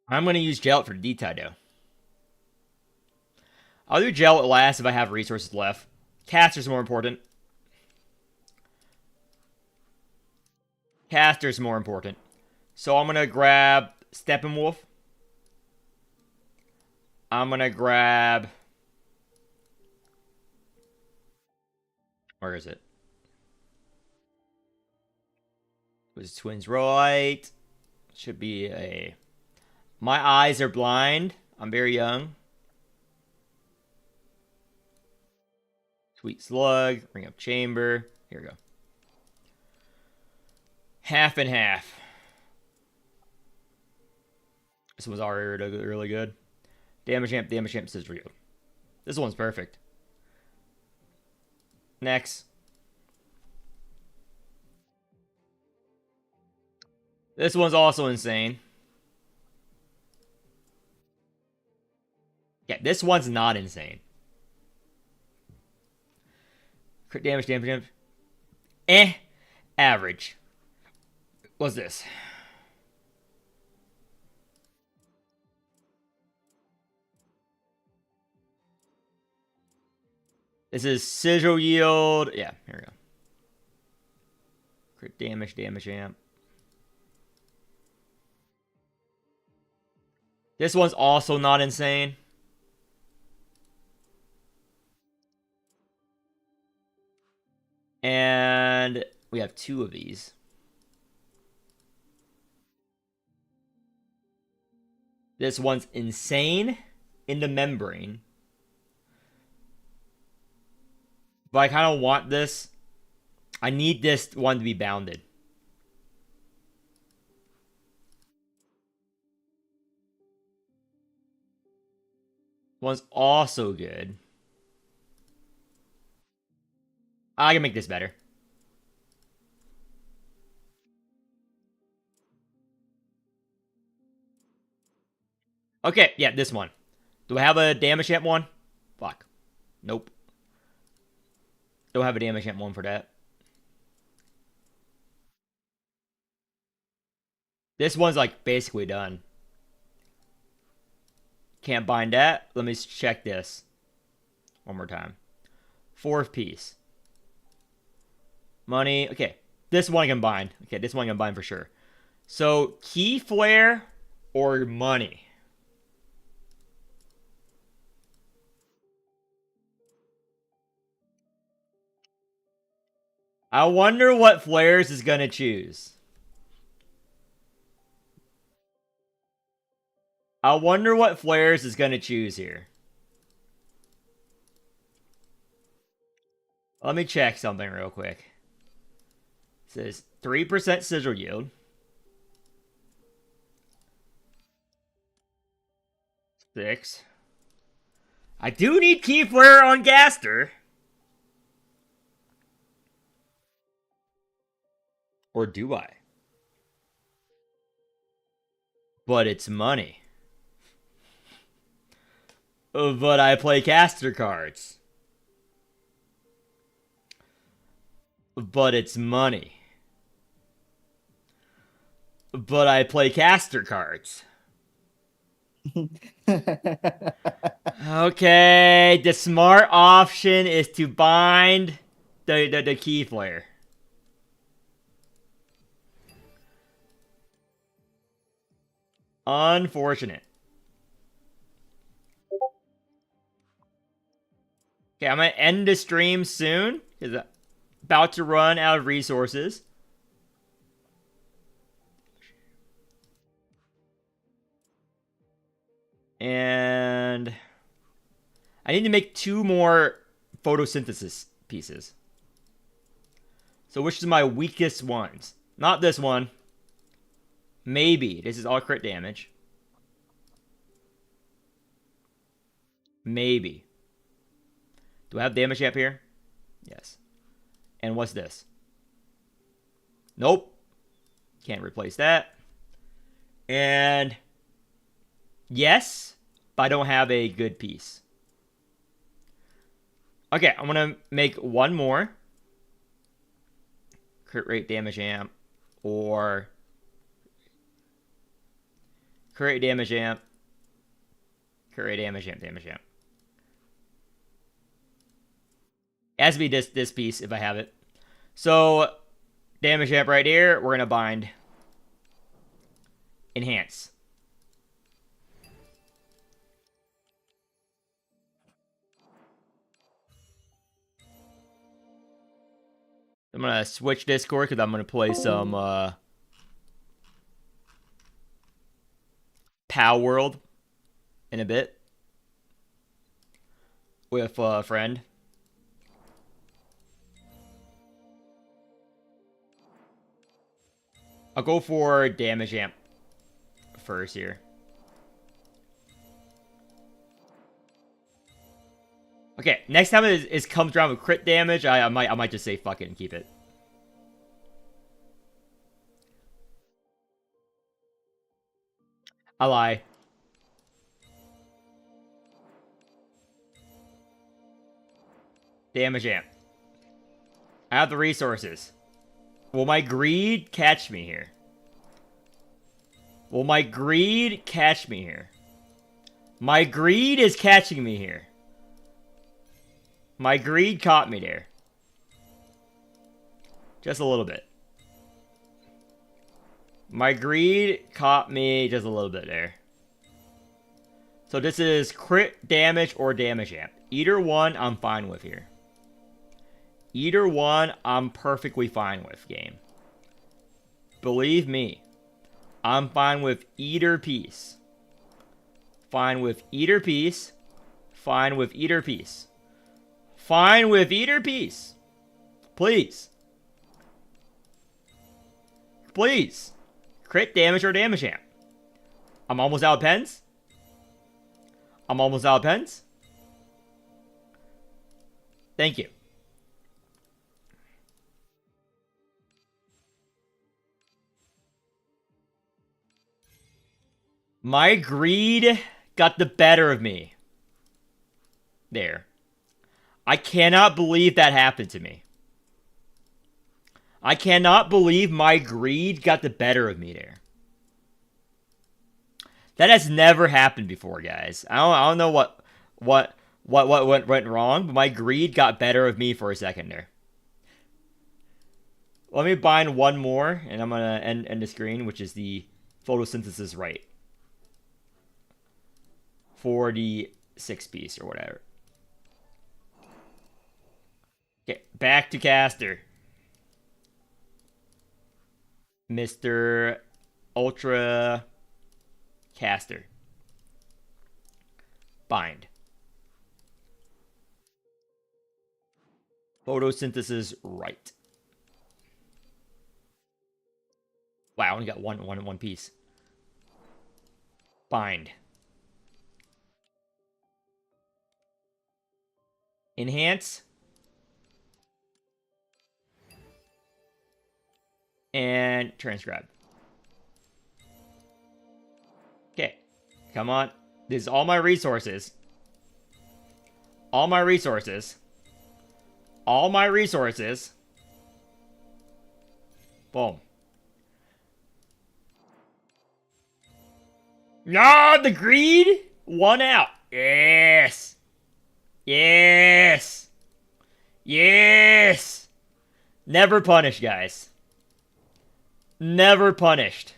I'm gonna use gel for detail though. I'll do gel at last if I have resources left. Caster's more important. Caster's more important. So I'm gonna grab Steppenwolf. I'm gonna grab. Where is it? It was twins right. Should be a. My eyes are blind. I'm very young. Sweet slug. Bring up chamber. Here we go. Half and half. This was already really good. Damage amp says real. This one's perfect. Next. This one's also insane. Yeah, this one's not insane. Crit damage. Average. What's this? This is sigil yield. Yeah, here we go. Crit damage amp. This one's also not insane. And we have 2 of these. This one's insane in the membrane. But I kind of want this. I need this one to be bounded. One's also good. I can make this better. Okay, yeah, this one. Do I have a damage champ one? Fuck. Nope. Don't have a damage champ one for that. This one's like basically done. Can't bind that. Let me check this one more time. 4th piece. Money. Okay. This one I can bind. Okay, this one I can bind for sure. So, key flare or money? I wonder what flares is gonna choose. I wonder what flares is gonna choose here. Let me check something real quick. It says 3% sigil yield. 6. I do need key flare on Gaster. Or do I? But it's money. But I play caster cards. But it's money. But I play caster cards. Okay, the smart option is to bind the key flare. Unfortunate. Okay, I'm gonna end the stream soon because I'm about to run out of resources. And I need to make 2 more photosynthesis pieces. So which is my weakest ones? Not this one. Maybe. This is all crit damage. Maybe. Do I have damage up here? Yes. And what's this? Nope. Can't replace that. And yes, but I don't have a good piece. Okay, I'm gonna make 1 more. Crit rate damage amp. Or crit rate damage amp. Crit rate damage amp, damage amp. It has to be this piece if I have it. So, damage amp right here. We're gonna bind enhance. I'm gonna switch Discord because I'm gonna play some Pow World in a bit with a friend. I'll go for damage amp first here. Okay, next time it comes around with crit damage, I might just say fuck it and keep it. I lie. Damage amp. I have the resources. Will my greed catch me here? Will my greed catch me here? My greed is catching me here. My greed caught me there. Just a little bit. My greed caught me just a little bit there. So this is crit damage or damage amp. Either one I'm fine with here. Either one, I'm perfectly fine with, game. Believe me, I'm fine with either piece. Fine with either piece. Fine with either piece. Fine with either piece. Please. Please. Crit damage or damage amp. I'm almost out of pens. I'm almost out of pens. Thank you. My greed got the better of me. There. I cannot believe that happened to me. I cannot believe my greed got the better of me there. That has never happened before, guys. I don't know what went wrong, but my greed got better of me for a second there. Let me bind one more, and I'm gonna end the screen, which is the photosynthesis right. For the 6-piece or whatever. Okay, back to caster. Mr. Ultra Caster. Bind. Photosynthesis right. Wow, I only got one piece. Bind. Enhance. And transcribe. Okay. Come on. This is all my resources. All my resources. All my resources. Boom. No, the greed. One out. Yes. Yes. Yes. Never punished, guys. Never punished.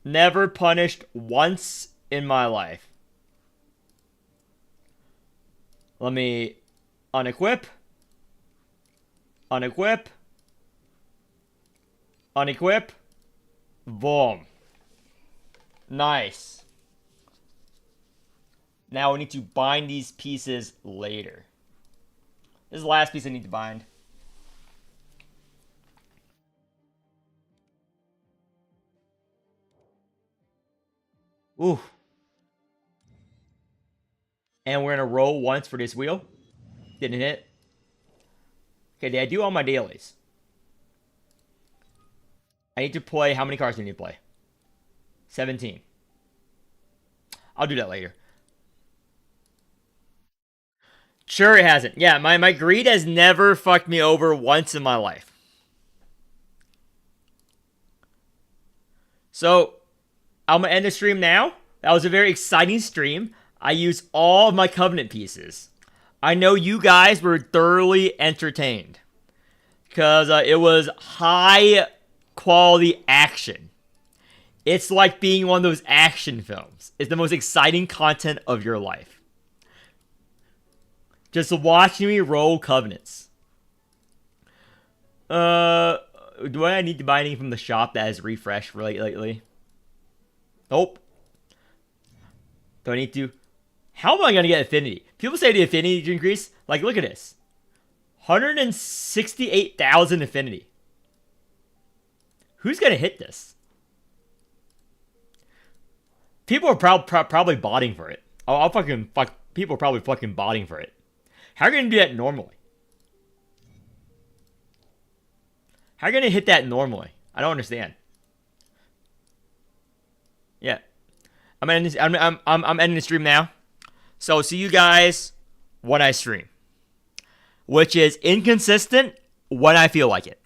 Never punished once in my life. Let me unequip. Unequip. Unequip. Boom. Nice. Now we need to bind these pieces later. This is the last piece I need to bind. Ooh. And we're going to roll once for this wheel. Didn't hit. Okay, did I do all my dailies? I need to play... How many cards do I need to play? 17. I'll do that later. Sure it hasn't. Yeah, my greed has never fucked me over once in my life. So, I'm going to end the stream now. That was a very exciting stream. I used all of my Covenant pieces. I know you guys were thoroughly entertained. Because it was high quality action. It's like being one of those action films. It's the most exciting content of your life. Just watching me roll Covenants. Do I need to buy anything from the shop that has refreshed lately? Nope. Do I need to? How am I going to get affinity? People say the affinity to increase. Like, look at this. 168,000 affinity. Who's going to hit this? People are probably botting for it. I'll fucking fuck. People are probably fucking botting for it. How are you going to do that normally? How are you going to hit that normally? I don't understand. Yeah. I'm ending the stream now. So see you guys when I stream. Which is inconsistent when I feel like it.